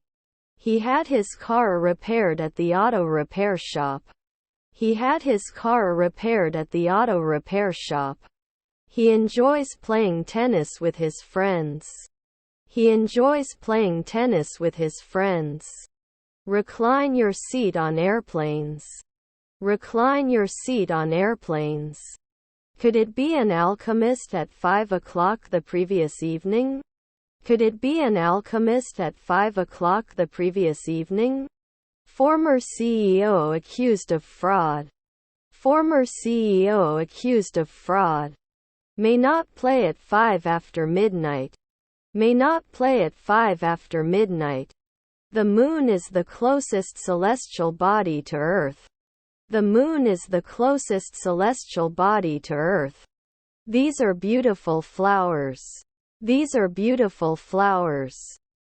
He had his car repaired at the auto repair shop. He had his car repaired at the auto repair shop. He enjoys playing tennis with his friends. He enjoys playing tennis with his friends. Recline your seat on airplanes. Recline your seat on airplanes. Could it be an alchemist at 5 o'clock the previous evening? Could it be an alchemist at 5 o'clock the previous evening? Former CEO accused of fraud. Former CEO accused of fraud. May not play at 5 after midnight. May not play at 5 after midnight. The moon is the closest celestial body to Earth. The moon is the closest celestial body to Earth. These are beautiful flowers. These are beautiful flowers.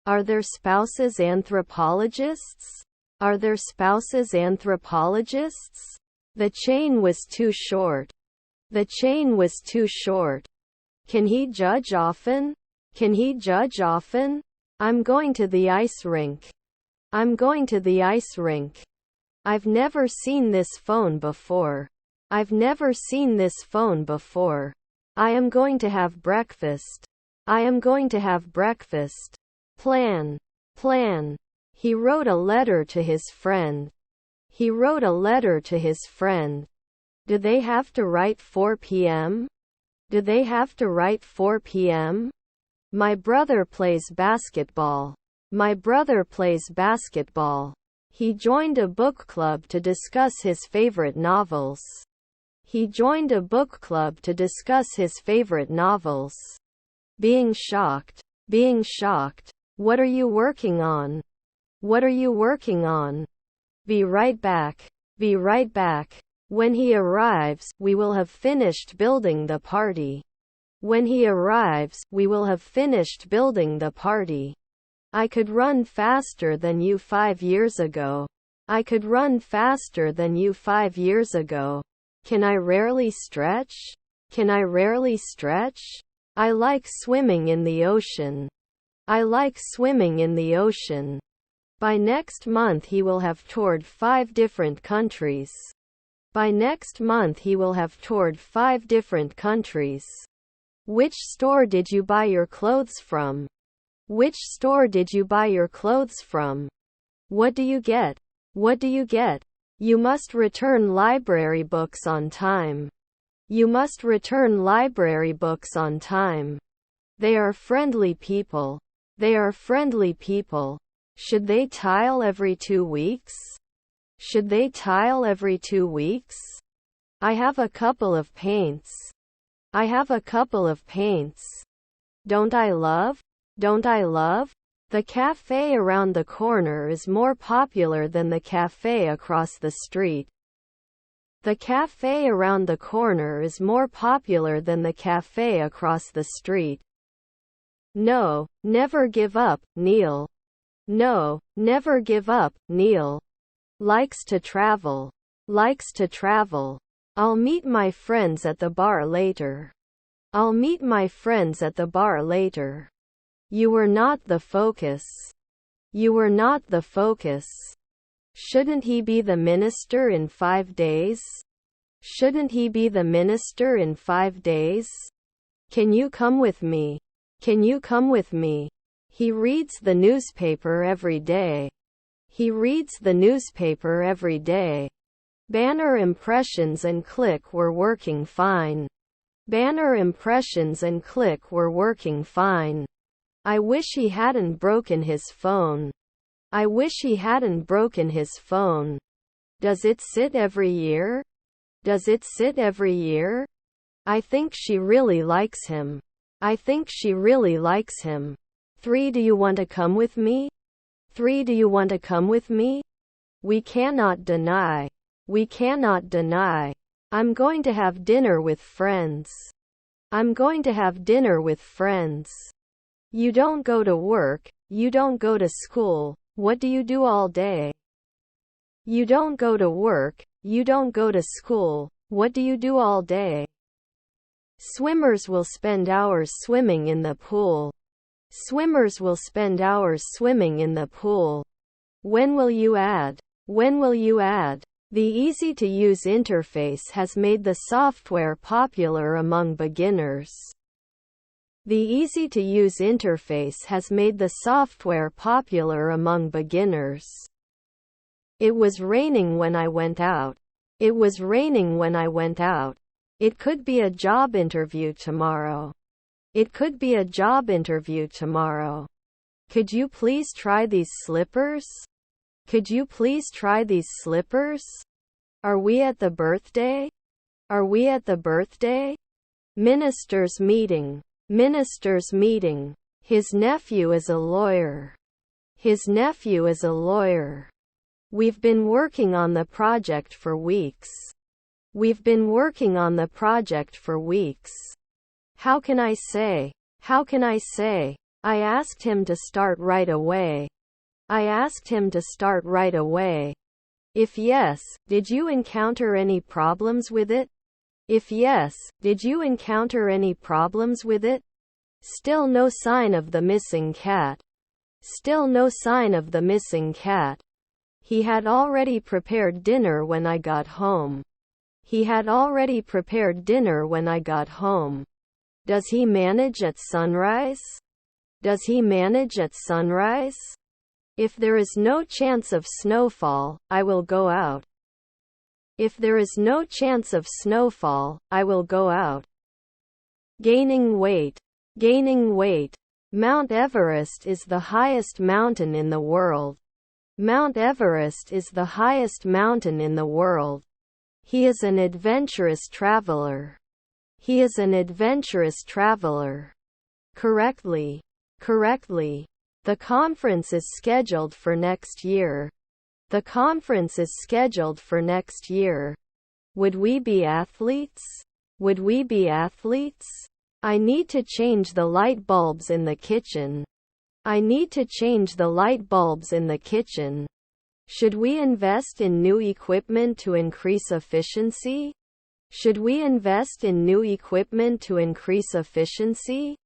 Are their spouses anthropologists? Are their spouses anthropologists? The chain was too short. The chain was too short. Can he judge often? Can he judge often? I'm going to the ice rink. I'm going to the ice rink. I've never seen this phone before. I've never seen this phone before. I am going to have breakfast. I am going to have breakfast. Plan. Plan. He wrote a letter to his friend. He wrote a letter to his friend. Do they have to write 4 p.m.? Do they have to write 4 p.m.? My brother plays basketball. My brother plays basketball. He joined a book club to discuss his favorite novels. He joined a book club to discuss his favorite novels. Being shocked. Being shocked. What are you working on? What are you working on? Be right back. Be right back. When he arrives, we will have finished building the party. When he arrives, we will have finished building the party. I could run faster than you 5 years ago. I could run faster than you 5 years ago. Can I rarely stretch? Can I rarely stretch? I like swimming in the ocean. I like swimming in the ocean. By next month he will have toured 5 different countries. By next month he will have toured 5 different countries. Which store did you buy your clothes from? Which store did you buy your clothes from? What do you get? What do you get? You must return library books on time. You must return library books on time. They are friendly people. They are friendly people. Should they tile every 2 weeks? Should they tile every 2 weeks? I have a couple of paints. I have a couple of paints. Don't I love? Don't I love? The cafe around the corner is more popular than the cafe across the street. The cafe around the corner is more popular than the cafe across the street. No, never give up, Neil. No, never give up, Neil. Likes to travel. Likes to travel. I'll meet my friends at the bar later. I'll meet my friends at the bar later. You were not the focus. You were not the focus. Shouldn't he be the minister in 5 days? Shouldn't he be the minister in 5 days? Can you come with me? Can you come with me? He reads the newspaper every day. He reads the newspaper every day. Banner impressions and click were working fine. Banner impressions and click were working fine. I wish he hadn't broken his phone. I wish he hadn't broken his phone. Does it sit every year? Does it sit every year? I think she really likes him. I think she really likes him. 3. Do you want to come with me? 3. Do you want to come with me? We cannot deny. We cannot deny. I'm going to have dinner with friends. I'm going to have dinner with friends. You don't go to work. You don't go to school. What do you do all day? You don't go to work. You don't go to school. What do you do all day? Swimmers will spend hours swimming in the pool. Swimmers will spend hours swimming in the pool. When will you add? When will you add? The easy-to-use interface has made the software popular among beginners. The easy-to-use interface has made the software popular among beginners. It was raining when I went out. It was raining when I went out. It could be a job interview tomorrow. It could be a job interview tomorrow. Could you please try these slippers? Could you please try these slippers? Are we at the birthday? Are we at the birthday? Minister's meeting. Minister's meeting. His nephew is a lawyer. His nephew is a lawyer. We've been working on the project for weeks. We've been working on the project for weeks. How can I say? How can I say? I asked him to start right away. I asked him to start right away. If yes, did you encounter any problems with it? If yes, did you encounter any problems with it? Still no sign of the missing cat. Still no sign of the missing cat. He had already prepared dinner when I got home. He had already prepared dinner when I got home. Does he manage at sunrise? Does he manage at sunrise? If there is no chance of snowfall, I will go out. If there is no chance of snowfall, I will go out. Gaining weight. Gaining weight. Mount Everest is the highest mountain in the world. Mount Everest is the highest mountain in the world. He is an adventurous traveler. He is an adventurous traveler. Correctly. Correctly. The conference is scheduled for next year. The conference is scheduled for next year. Would we be athletes? Would we be athletes? I need to change the light bulbs in the kitchen. I need to change the light bulbs in the kitchen. Should we invest in new equipment to increase efficiency? Should we invest in new equipment to increase efficiency?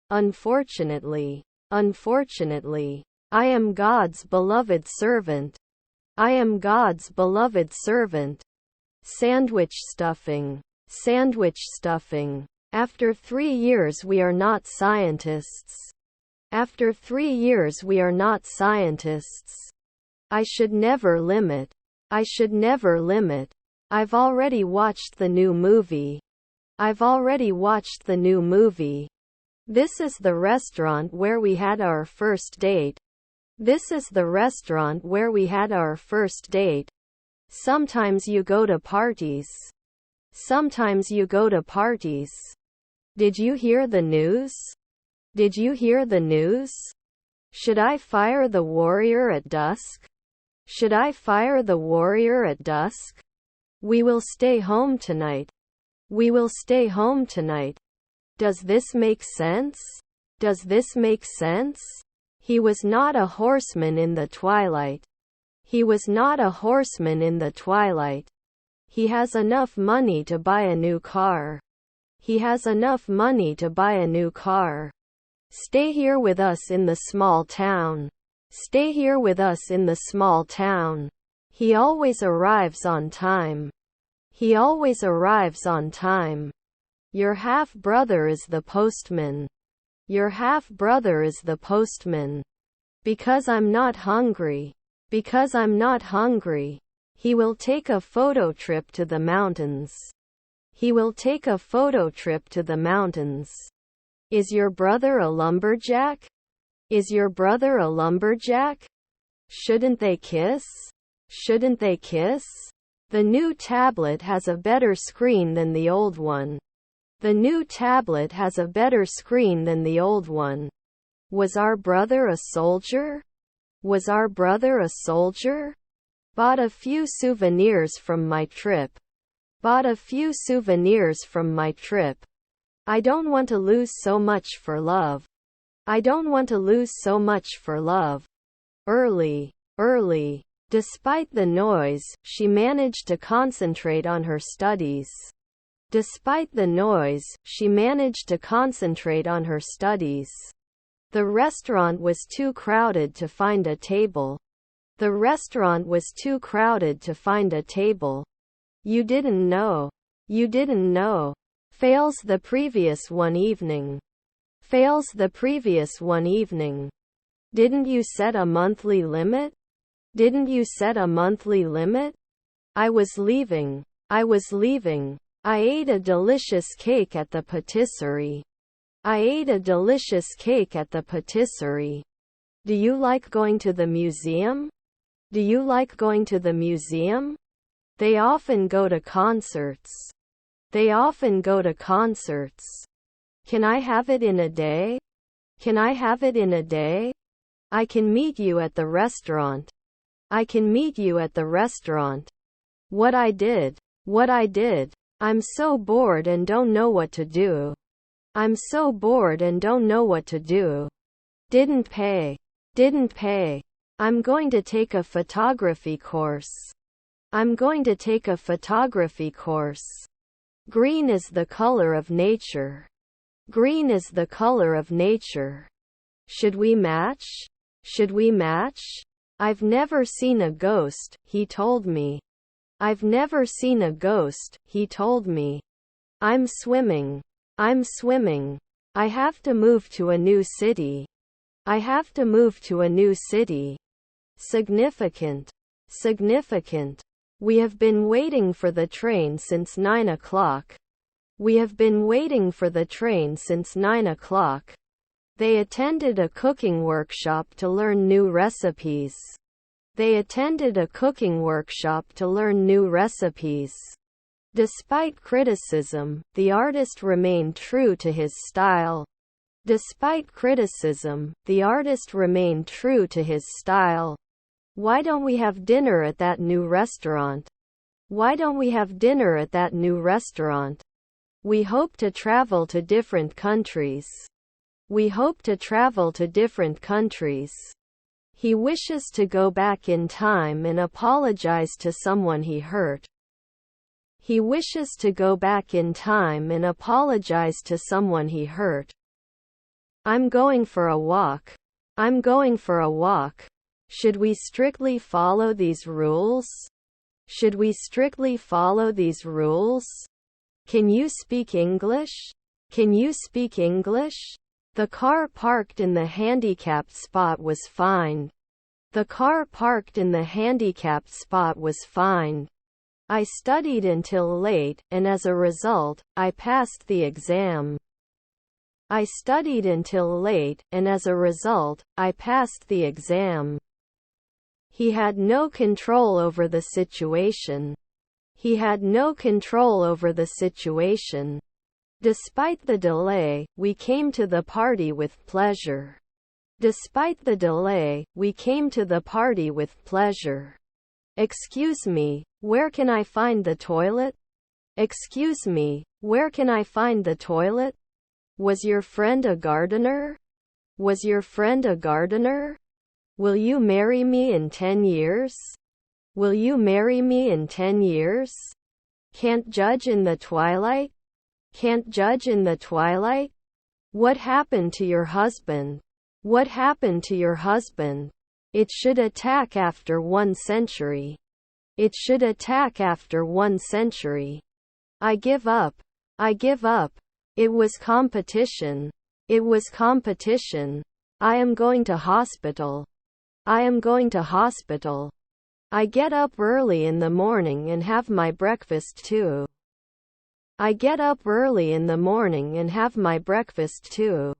Unfortunately. Unfortunately. I am God's beloved servant. I am God's beloved servant. Sandwich stuffing. Sandwich stuffing. After 3 years we are not scientists. After 3 years we are not scientists. I should never limit. I should never limit. I've already watched the new movie. I've already watched the new movie. This is the restaurant where we had our first date. This is the restaurant where we had our first date. Sometimes you go to parties. Sometimes you go to parties. Did you hear the news? Did you hear the news? Should I fire the warrior at dusk? Should I fire the warrior at dusk? We will stay home tonight. We will stay home tonight. Does this make sense? Does this make sense? He was not a horseman in the twilight. He was not a horseman in the twilight. He has enough money to buy a new car. He has enough money to buy a new car. Stay here with us in the small town. Stay here with us in the small town. He always arrives on time. He always arrives on time. Your half-brother is the postman. Your half-brother is the postman. Because I'm not hungry. Because I'm not hungry. He will take a photo trip to the mountains. He will take a photo trip to the mountains. Is your brother a lumberjack? Is your brother a lumberjack? Shouldn't they kiss? Shouldn't they kiss? The new tablet has a better screen than the old one. The new tablet has a better screen than the old one. Was our brother a soldier? Was our brother a soldier? Bought a few souvenirs from my trip. Bought a few souvenirs from my trip. I don't want to lose so much for love. I don't want to lose so much for love. Early. Despite the noise, she managed to concentrate on her studies. Despite the noise, she managed to concentrate on her studies. The restaurant was too crowded to find a table. The restaurant was too crowded to find a table. You didn't know. You didn't know. Fails the previous one evening. Fails the previous one evening. Didn't you set a monthly limit? Didn't you set a monthly limit? I was leaving. I was leaving. I ate a delicious cake at the patisserie. I ate a delicious cake at the patisserie. Do you like going to the museum? Do you like going to the museum? They often go to concerts. They often go to concerts. Can I have it in a day? Can I have it in a day? I can meet you at the restaurant. I can meet you at the restaurant. What I did. What I did. I'm so bored and don't know what to do. I'm so bored and don't know what to do. Didn't pay. Didn't pay. I'm going to take a photography course. I'm going to take a photography course. Green is the color of nature. Green is the color of nature. Should we match? Should we match? I've never seen a ghost, he told me. I've never seen a ghost, he told me. I'm swimming. I'm swimming. I have to move to a new city. I have to move to a new city. Significant. Significant. We have been waiting for the train since 9 o'clock. We have been waiting for the train since 9 o'clock. They attended a cooking workshop to learn new recipes. They attended a cooking workshop to learn new recipes. Despite criticism, the artist remained true to his style. Despite criticism, the artist remained true to his style. Why don't we have dinner at that new restaurant? Why don't we have dinner at that new restaurant? We hope to travel to different countries. We hope to travel to different countries. He wishes to go back in time and apologize to someone he hurt. He wishes to go back in time and apologize to someone he hurt. I'm going for a walk. I'm going for a walk. Should we strictly follow these rules? Should we strictly follow these rules? Can you speak English? Can you speak English? The car parked in the handicapped spot was fined. The car parked in the handicapped spot was fined. I studied until late, and as a result, I passed the exam. I studied until late, and as a result, I passed the exam. He had no control over the situation. He had no control over the situation. Despite the delay, we came to the party with pleasure. Despite the delay, we came to the party with pleasure. Excuse me, where can I find the toilet? Excuse me, where can I find the toilet? Was your friend a gardener? Was your friend a gardener? Will you marry me in 10 years? Will you marry me in 10 years? Can't judge in the twilight? Can't judge in the twilight? What happened to your husband? What happened to your husband? It should attack after 1 century. It should attack after 1 century. I give up. I give up. It was competition. It was competition. I am going to hospital. I am going to hospital. I get up early in the morning and have my breakfast too. I get up early in the morning and have my breakfast too.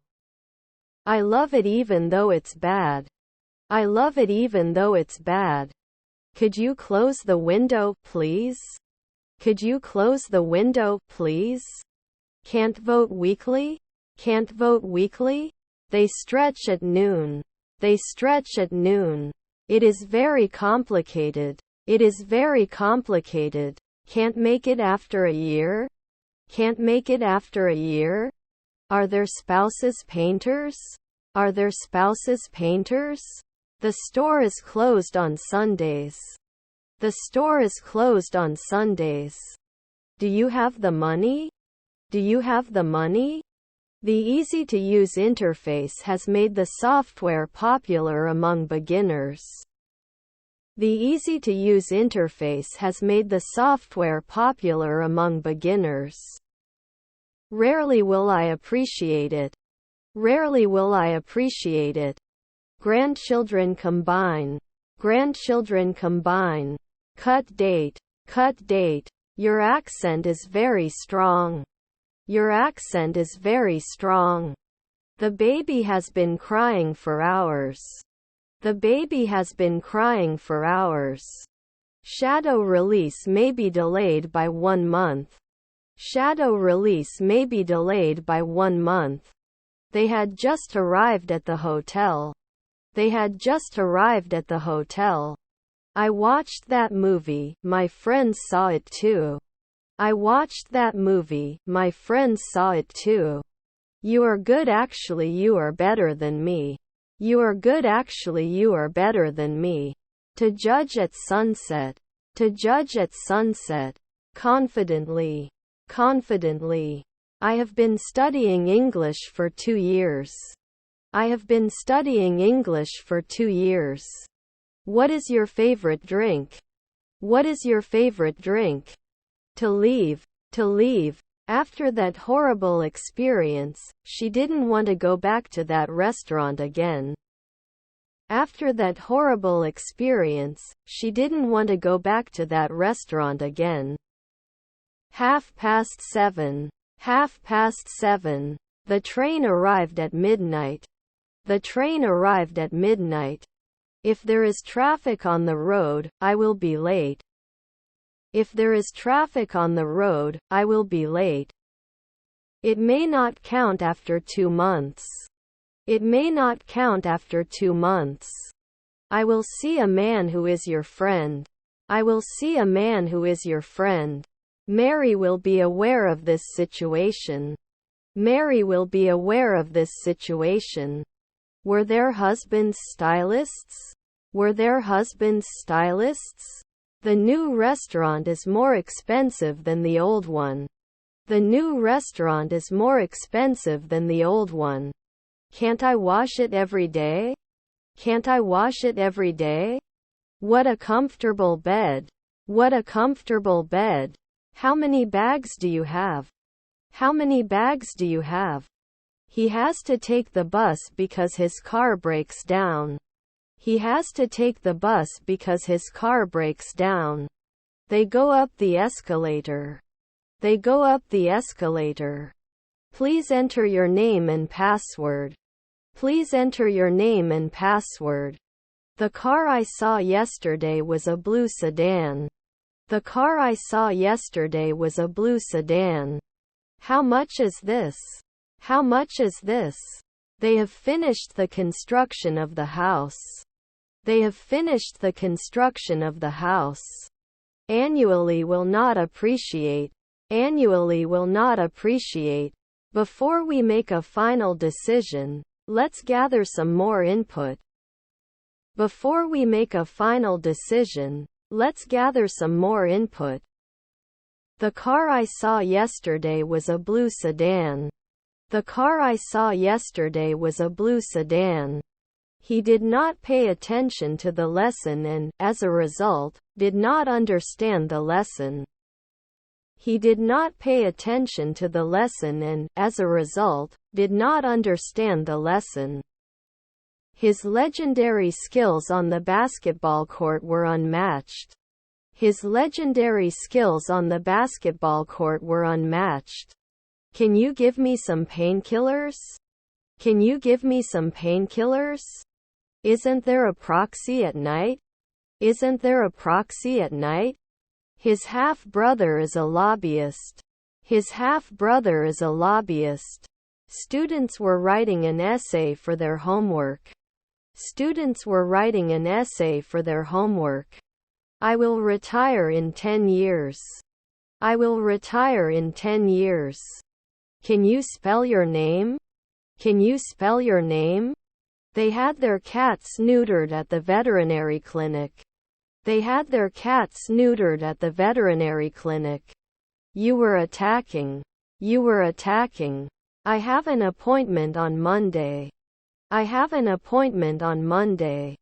I love it even though it's bad. I love it even though it's bad. Could you close the window, please? Could you close the window, please? Can't vote weekly? Can't vote weekly? They stretch at noon. They stretch at noon. It is very complicated. It is very complicated. Can't make it after a year? Can't make it after a year? Are their spouses painters? Are their spouses painters? The store is closed on Sundays. The store is closed on Sundays. Do you have the money? Do you have the money? The easy-to-use interface has made the software popular among beginners. The easy-to-use interface has made the software popular among beginners. Rarely will I appreciate it. Rarely will I appreciate it. Grandchildren combine. Grandchildren combine. Cut date. Cut date. Your accent is very strong. Your accent is very strong. The baby has been crying for hours. The baby has been crying for hours. Shadow release may be delayed by 1 month. Shadow release may be delayed by 1 month. They had just arrived at the hotel. They had just arrived at the hotel. I watched that movie, my friends saw it too. I watched that movie, my friends saw it too. You are good actually you are better than me. You are good actually you are better than me. To judge at sunset. To judge at sunset. Confidently. Confidently. I have been studying English for 2 years. I have been studying English for 2 years. What is your favorite drink? What is your favorite drink? To leave. To leave. After that horrible experience, she didn't want to go back to that restaurant again. After that horrible experience, she didn't want to go back to that restaurant again. 7:30. 7:30. The train arrived at midnight. The train arrived at midnight. If there is traffic on the road, I will be late. If there is traffic on the road, I will be late. It may not count after 2 months. It may not count after 2 months. I will see a man who is your friend. I will see a man who is your friend. Mary will be aware of this situation. Mary will be aware of this situation. Were their husbands stylists? Were their husbands stylists? The new restaurant is more expensive than the old one. The new restaurant is more expensive than the old one. Can't I wash it every day? Can't I wash it every day? What a comfortable bed. What a comfortable bed. How many bags do you have? How many bags do you have? He has to take the bus because his car breaks down. He has to take the bus because his car breaks down. They go up the escalator. They go up the escalator. Please enter your name and password. Please enter your name and password. The car I saw yesterday was a blue sedan. The car I saw yesterday was a blue sedan. How much is this? How much is this? They have finished the construction of the house. They have finished the construction of the house. Annually will not appreciate. Annually will not appreciate. Before we make a final decision, let's gather some more input. Before we make a final decision, let's gather some more input. The car I saw yesterday was a blue sedan. The car I saw yesterday was a blue sedan. He did not pay attention to the lesson and, as a result, did not understand the lesson. He did not pay attention to the lesson and, as a result, did not understand the lesson. His legendary skills on the basketball court were unmatched. His legendary skills on the basketball court were unmatched. Can you give me some painkillers? Can you give me some painkillers? Isn't there a proxy at night? Isn't there a proxy at night? His half-brother is a lobbyist. His half-brother is a lobbyist. Students were writing an essay for their homework. Students were writing an essay for their homework. I will retire in 10 years. I will retire in 10 years. Can you spell your name? Can you spell your name? They had their cats neutered at the veterinary clinic. They had their cats neutered at the veterinary clinic. You were attacking. You were attacking. I have an appointment on Monday. I have an appointment on Monday.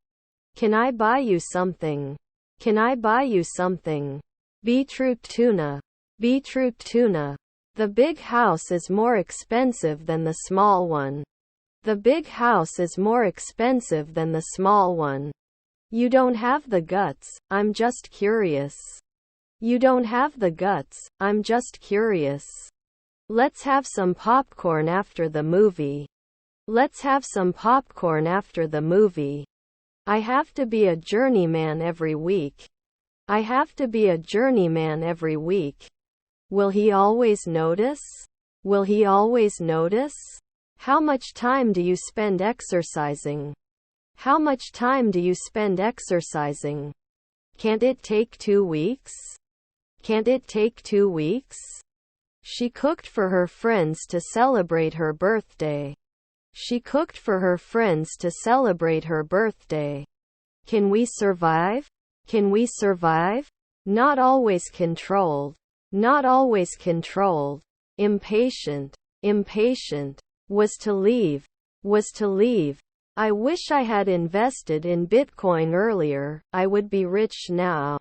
Can I buy you something? Can I buy you something? Beetroot tuna. Beetroot tuna. The big house is more expensive than the small one. The big house is more expensive than the small one. You don't have the guts, I'm just curious. You don't have the guts, I'm just curious. Let's have some popcorn after the movie. Let's have some popcorn after the movie. I have to be a journeyman every week. I have to be a journeyman every week. Will he always notice? Will he always notice? How much time do you spend exercising? How much time do you spend exercising? Can't it take 2 weeks? Can't it take 2 weeks? She cooked for her friends to celebrate her birthday. She cooked for her friends to celebrate her birthday. Can we survive? Can we survive? Not always controlled. Not always controlled. Impatient. Impatient. Was to leave. Was to leave. I wish I had invested in Bitcoin earlier, I would be rich now.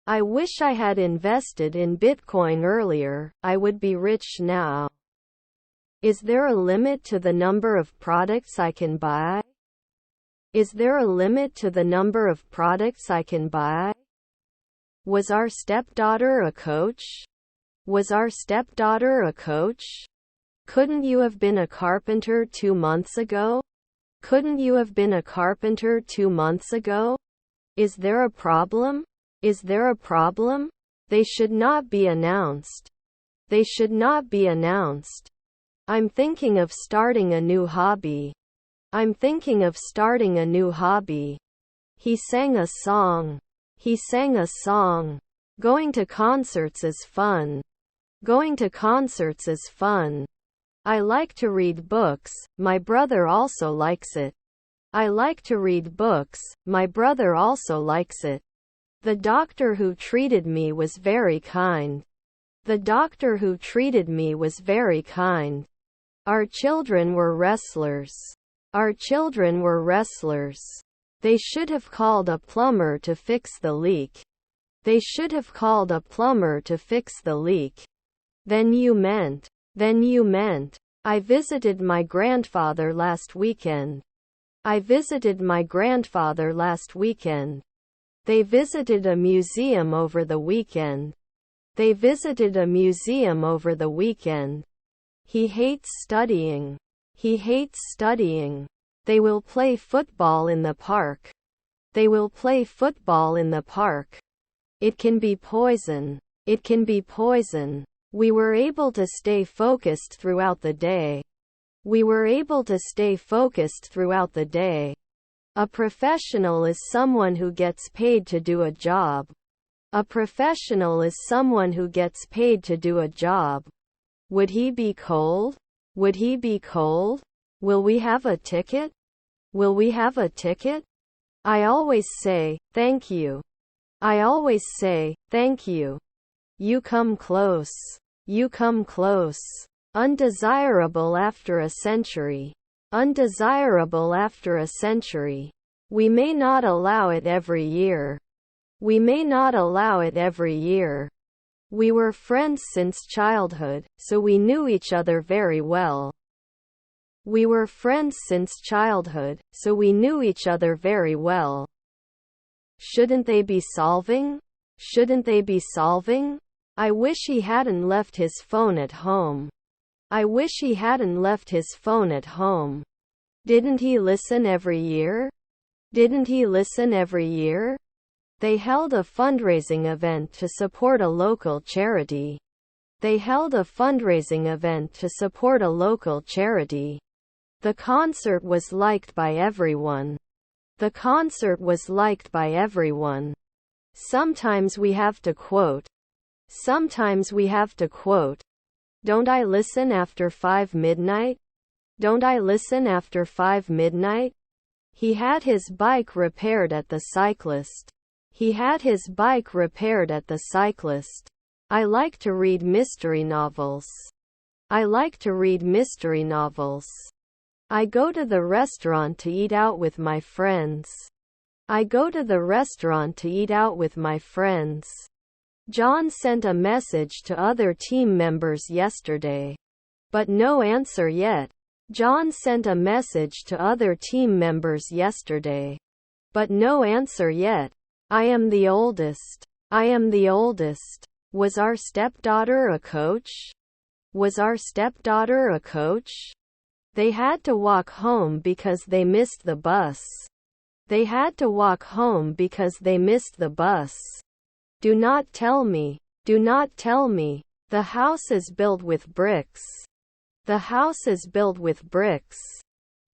I wish I had invested in Bitcoin earlier, I would be rich now. Is there a limit to the number of products I can buy? Is there a limit to the number of products I can buy? Was our stepdaughter a coach? Was our stepdaughter a coach? Couldn't you have been a carpenter 2 months ago? Couldn't you have been a carpenter 2 months ago? Is there a problem? Is there a problem? They should not be announced. They should not be announced. I'm thinking of starting a new hobby. I'm thinking of starting a new hobby. He sang a song. He sang a song. Going to concerts is fun. Going to concerts is fun. I like to read books, my brother also likes it. I like to read books, my brother also likes it. The doctor who treated me was very kind. The doctor who treated me was very kind. Our children were wrestlers. Our children were wrestlers. They should have called a plumber to fix the leak. They should have called a plumber to fix the leak. Then you meant. I visited my grandfather last weekend. I visited my grandfather last weekend. They visited a museum over the weekend. They visited a museum over the weekend. He hates studying. He hates studying. They will play football in the park. They will play football in the park. It can be poison. It can be poison. We were able to stay focused throughout the day. We were able to stay focused throughout the day. A professional is someone who gets paid to do a job. A professional is someone who gets paid to do a job. Would he be cold? Would he be cold? Will we have a ticket? Will we have a ticket? I always say, thank you. I always say, thank you. You come close. You come close. Undesirable after a century. Undesirable after a century. We may not allow it every year. We may not allow it every year. We were friends since childhood, so we knew each other very well. We were friends since childhood, so we knew each other very well. Shouldn't they be solving? Shouldn't they be solving? I wish he hadn't left his phone at home. I wish he hadn't left his phone at home. Didn't he listen every year? Didn't he listen every year? They held a fundraising event to support a local charity. They held a fundraising event to support a local charity. The concert was liked by everyone. The concert was liked by everyone. Sometimes we have to quote. Sometimes we have to quote. Don't I listen after 5 midnight? Don't I listen after 5 midnight? He had his bike repaired at the cyclist. He had his bike repaired at the cyclist. I like to read mystery novels. I like to read mystery novels. I go to the restaurant to eat out with my friends. I go to the restaurant to eat out with my friends. John sent a message to other team members yesterday. But no answer yet. John sent a message to other team members yesterday. But no answer yet. I am the oldest. I am the oldest. Was our stepdaughter a coach? Was our stepdaughter a coach? They had to walk home because they missed the bus. They had to walk home because they missed the bus. Do not tell me. Do not tell me. The house is built with bricks. The house is built with bricks.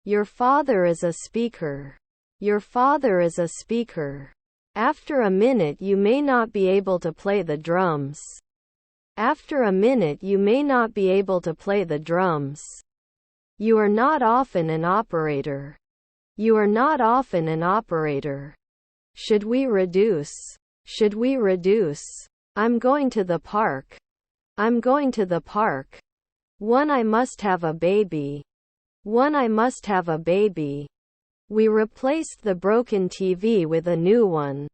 Your father is a speaker. Your father is a speaker. After a minute you may not be able to play the drums. After a minute you may not be able to play the drums. You are not often an operator. You are not often an operator. Should we reduce? Should we reduce? I'm going to the park. I'm going to the park. One, I must have a baby. One, I must have a baby. We replaced the broken TV with a new one.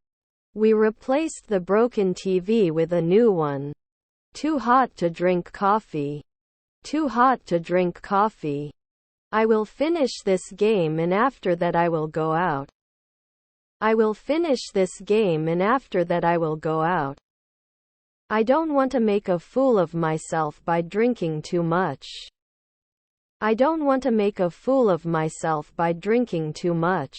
We replaced the broken TV with a new one. Too hot to drink coffee. Too hot to drink coffee. I will finish this game and after that I will go out. I will finish this game and after that I will go out. I don't want to make a fool of myself by drinking too much. I don't want to make a fool of myself by drinking too much.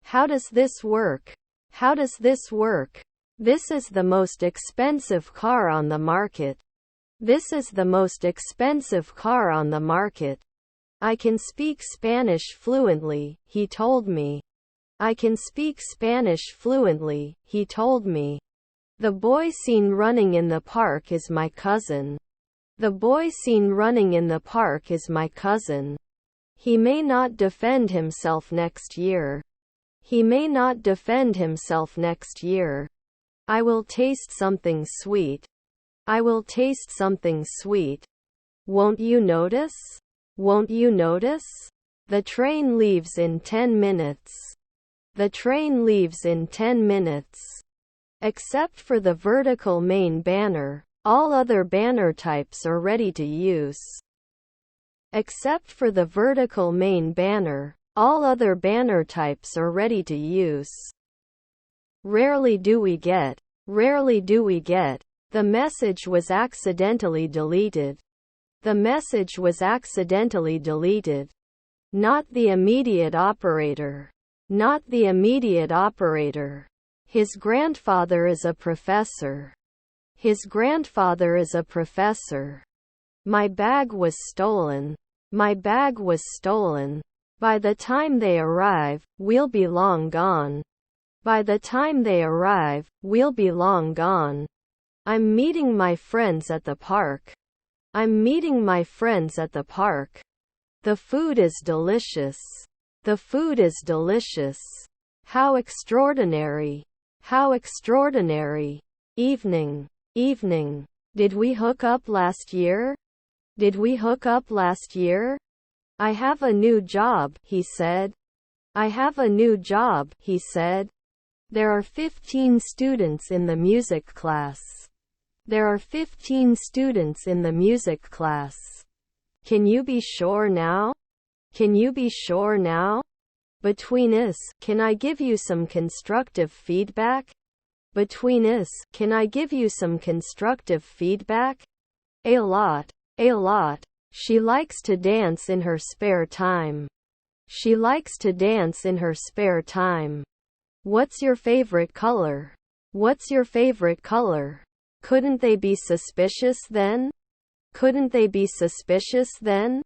How does this work? How does this work? This is the most expensive car on the market. This is the most expensive car on the market. I can speak Spanish fluently, he told me. I can speak Spanish fluently, he told me. The boy seen running in the park is my cousin. The boy seen running in the park is my cousin. He may not defend himself next year. He may not defend himself next year. I will taste something sweet. I will taste something sweet. Won't you notice? Won't you notice? The train leaves in 10 minutes. The train leaves in 10 minutes. Except for the vertical main banner, all other banner types are ready to use. Except for the vertical main banner, all other banner types are ready to use. Rarely do we get. Rarely do we get. The message was accidentally deleted. The message was accidentally deleted. Not the immediate operator. Not the immediate operator. His grandfather is a professor. His grandfather is a professor. My bag was stolen. My bag was stolen. By the time they arrive, we'll be long gone. By the time they arrive, we'll be long gone. I'm meeting my friends at the park. I'm meeting my friends at the park. The food is delicious. The food is delicious. How extraordinary. How extraordinary. Evening. Evening. Did we hook up last year? Did we hook up last year? I have a new job, he said. I have a new job, he said. There are 15 students in the music class. There are 15 students in the music class. Can you be sure now? Can you be sure now? Between us, can I give you some constructive feedback? Between us, can I give you some constructive feedback? A lot. A lot. She likes to dance in her spare time. She likes to dance in her spare time. What's your favorite color? What's your favorite color? Couldn't they be suspicious then? Couldn't they be suspicious then?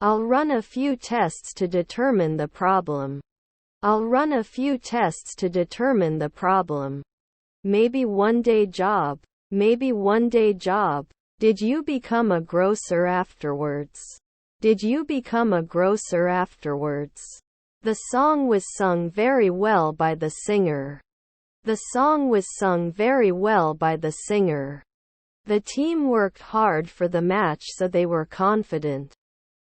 I'll run a few tests to determine the problem. I'll run a few tests to determine the problem. Maybe one day job. Maybe one day job. Did you become a grocer afterwards? Did you become a grocer afterwards? The song was sung very well by the singer. The song was sung very well by the singer. The team worked hard for the match so they were confident.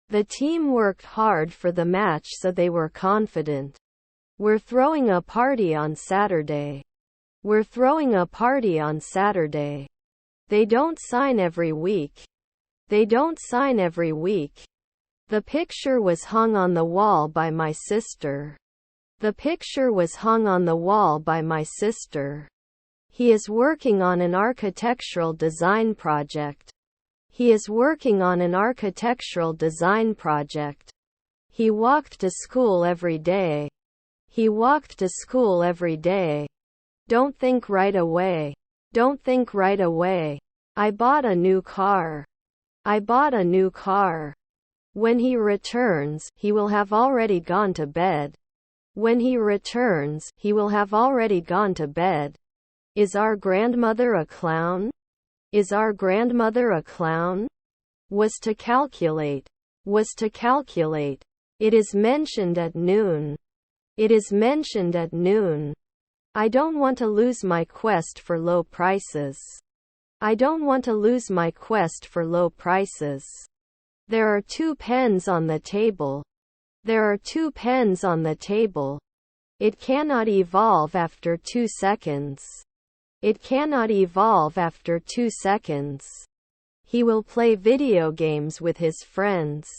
The team worked hard for the match so they were confident. We're throwing a party on Saturday. We're throwing a party on Saturday. They don't sign every week. They don't sign every week. The picture was hung on the wall by my sister. The picture was hung on the wall by my sister. He is working on an architectural design project. He is working on an architectural design project. He walked to school every day. He walked to school every day. Don't think right away. Don't think right away. I bought a new car. I bought a new car. When he returns, he will have already gone to bed. When he returns, he will have already gone to bed. Is our grandmother a clown? Is our grandmother a clown? Was to calculate. Was to calculate. It is mentioned at noon. It is mentioned at noon. I don't want to lose my quest for low prices. I don't want to lose my quest for low prices. There are 2 pens on the table. There are 2 pens on the table. It cannot evolve after 2 seconds. It cannot evolve after 2 seconds. He will play video games with his friends.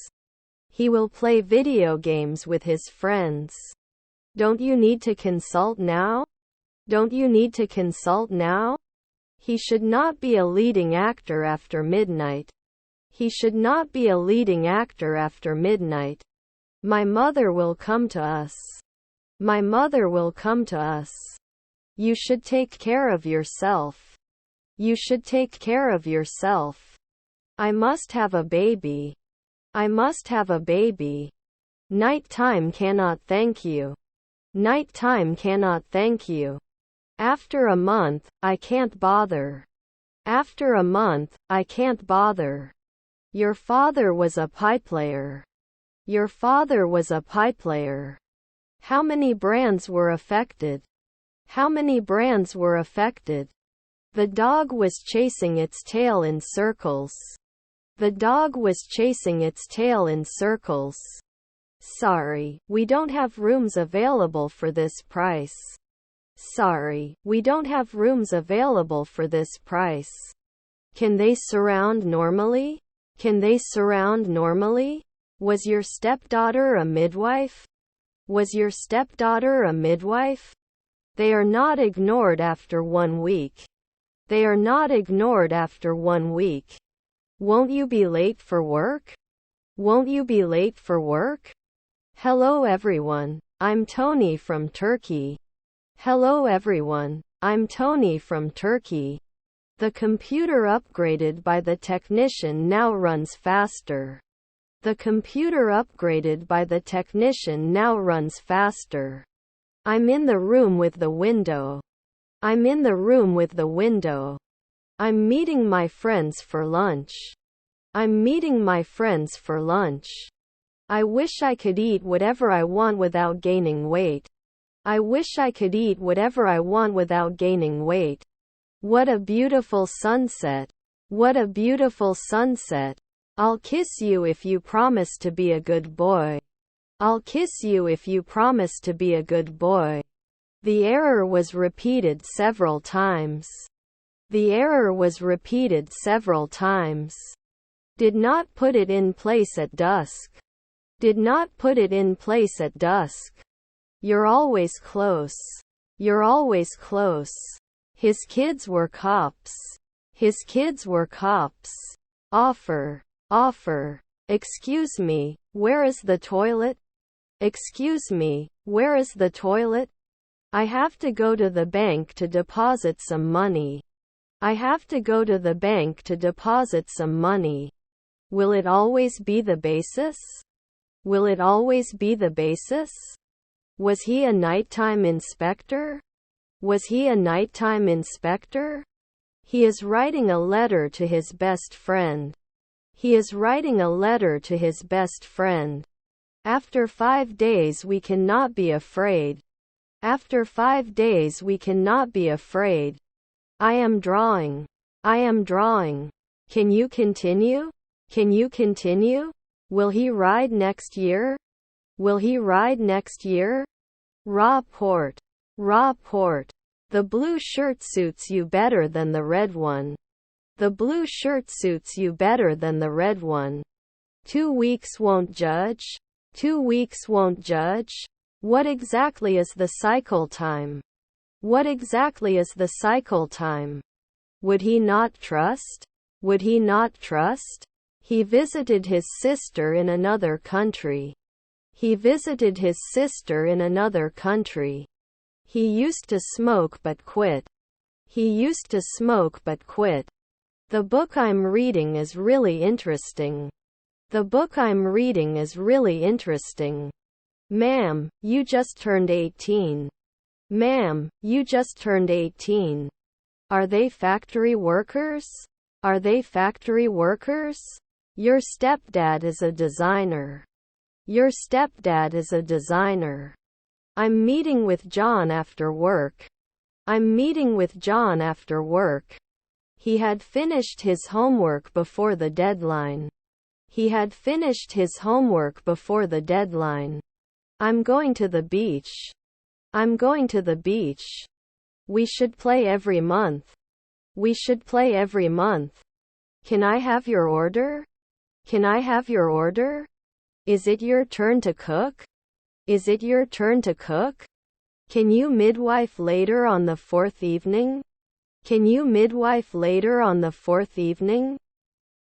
He will play video games with his friends. Don't you need to consult now? Don't you need to consult now? He should not be a leading actor after midnight. He should not be a leading actor after midnight. My mother will come to us. My mother will come to us. You should take care of yourself. You should take care of yourself. I must have a baby. I must have a baby. Nighttime cannot thank you. Nighttime cannot thank you. After a month, I can't bother. After a month, I can't bother. Your father was a pie player. Your father was a pie player. How many brands were affected? How many brands were affected? The dog was chasing its tail in circles. The dog was chasing its tail in circles. Sorry, we don't have rooms available for this price. Sorry, we don't have rooms available for this price. Can they surround normally? Can they surround normally? Was your stepdaughter a midwife? Was your stepdaughter a midwife? They are not ignored after 1 week. They are not ignored after 1 week. Won't you be late for work? Won't you be late for work? Hello everyone, I'm Tony from Turkey. Hello everyone, I'm Tony from Turkey. The computer upgraded by the technician now runs faster. The computer upgraded by the technician now runs faster. I'm in the room with the window. I'm in the room with the window. I'm meeting my friends for lunch. I'm meeting my friends for lunch. I wish I could eat whatever I want without gaining weight. I wish I could eat whatever I want without gaining weight. What a beautiful sunset. What a beautiful sunset. I'll kiss you if you promise to be a good boy. I'll kiss you if you promise to be a good boy. The error was repeated several times. The error was repeated several times. Did not put it in place at dusk. Did not put it in place at dusk. You're always close. You're always close. His kids were cops. His kids were cops. Offer. Offer. Excuse me, where is the toilet? Excuse me, where is the toilet? I have to go to the bank to deposit some money. I have to go to the bank to deposit some money. Will it always be the basis? Will it always be the basis? Was he a nighttime inspector? Was he a nighttime inspector? He is writing a letter to his best friend. He is writing a letter to his best friend. After 5 days we cannot be afraid. After 5 days we cannot be afraid. I am drawing. I am drawing. Can you continue? Can you continue? Will he ride next year? Will he ride next year? Raw port. Raw port. The blue shirt suits you better than the red one. The blue shirt suits you better than the red one. 2 weeks won't judge. 2 weeks won't judge. What exactly is the cycle time? What exactly is the cycle time? Would he not trust? Would he not trust? He visited his sister in another country. He visited his sister in another country. He used to smoke but quit. He used to smoke but quit. The book I'm reading is really interesting. The book I'm reading is really interesting. Ma'am, you just turned 18. Ma'am, you just turned 18. Are they factory workers? Are they factory workers? Your stepdad is a designer. Your stepdad is a designer. I'm meeting with John after work. I'm meeting with John after work. He had finished his homework before the deadline. He had finished his homework before the deadline. I'm going to the beach. I'm going to the beach. We should play every month. We should play every month. Can I have your order? Can I have your order? Is it your turn to cook? Is it your turn to cook? Can you midwife later on the 4th evening? Can you midwife later on the 4th evening?